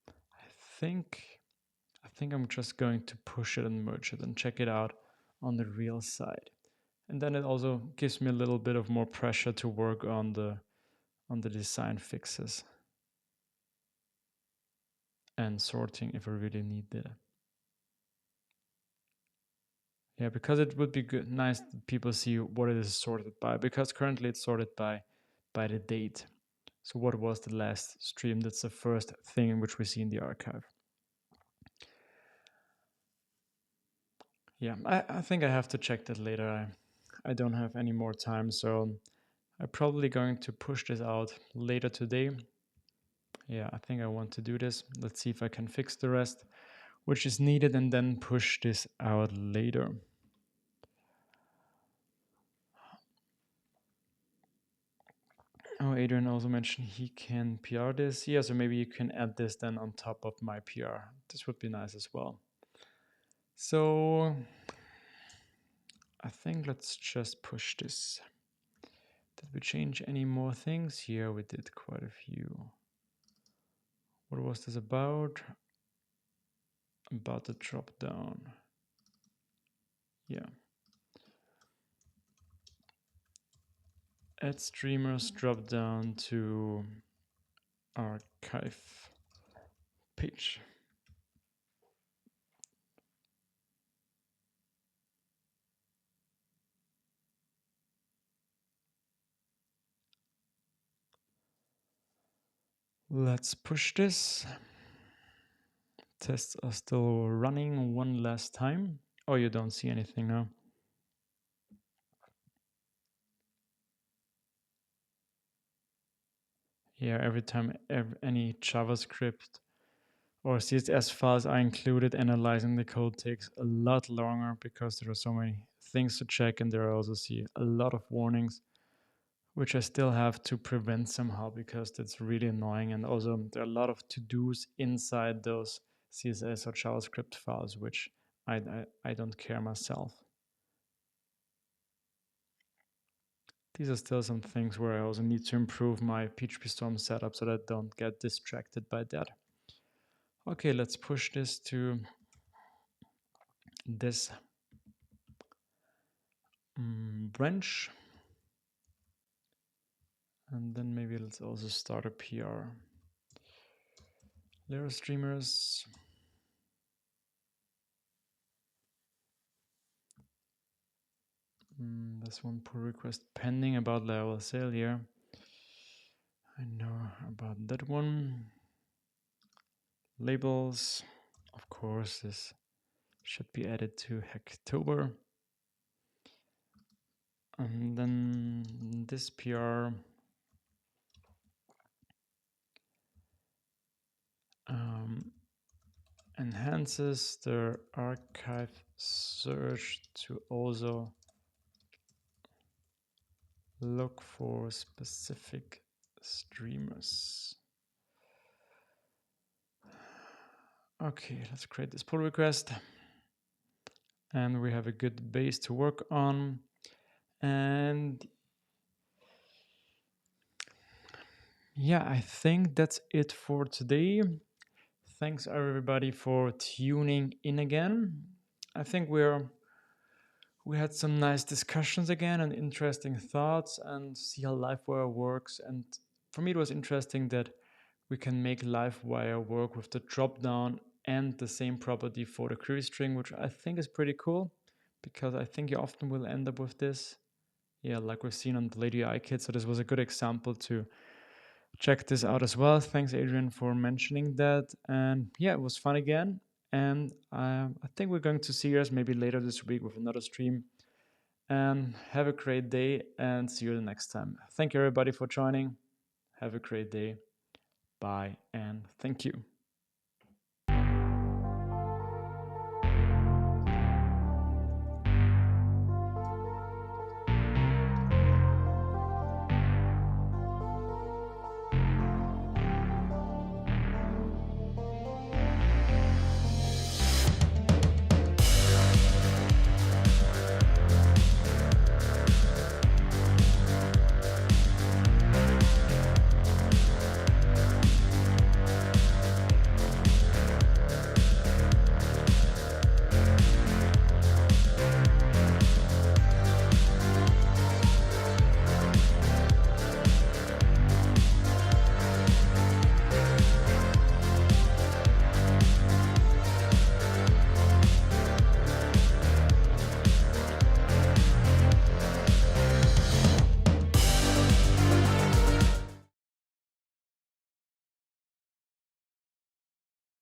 I think I'm just going to push it and merge it and check it out on the real side. And then it also gives me a little bit of more pressure to work on the design fixes and sorting if I really need that. Yeah, because it would be good, nice that people see what it is sorted by. Because currently it's sorted by the date. So what was the last stream? That's the first thing which we see in the archive. Yeah, I think I have to check that later. I don't have any more time, so I'm probably going to push this out later today. Yeah, I think I want to do this. Let's see if I can fix the rest, which is needed, and then push this out later. Oh, Adrian also mentioned he can PR this. Yeah, so maybe you can add this then on top of my PR. This would be nice as well. So I think let's just push this. Did we change any more things? Here we did quite a few. What was this about? About the drop down. Yeah. Add streamers drop down to archive page. Let's push this. Tests are still running one last time. Oh, you don't see anything now. Yeah, every time any JavaScript or CSS files are included, analyzing the code takes a lot longer because there are so many things to check, and there I also see a lot of warnings, which I still have to prevent somehow because that's really annoying. And also there are a lot of to-dos inside those CSS or JavaScript files, which I don't care myself. These are still some things where I also need to improve my PHP Storm setup so that I don't get distracted by that. Okay, let's push this to this branch. And then maybe let's also start a PR. Larastreamers. This one pull request pending about level sale here. I know about that one. Labels, of course, this should be added to Hacktober. And then this PR enhances the archive search to also look for specific streamers. Okay, let's create this pull request. And we have a good base to work on. And yeah, I think that's it for today. Thanks everybody for tuning in again. I think we had some nice discussions again and interesting thoughts and see how LiveWire works. And for me, it was interesting that we can make LiveWire work with the dropdown and the same property for the query string, which I think is pretty cool because I think you often will end up with this. Yeah, like we've seen on the Lady UI kit. So this was a good example to check this out as well. Thanks, Adrian, for mentioning that. And yeah, it was fun again. And I think we're going to see you guys maybe later this week with another stream. And have a great day and see you the next time. Thank you, everybody, for joining. Have a great day. Bye and thank you.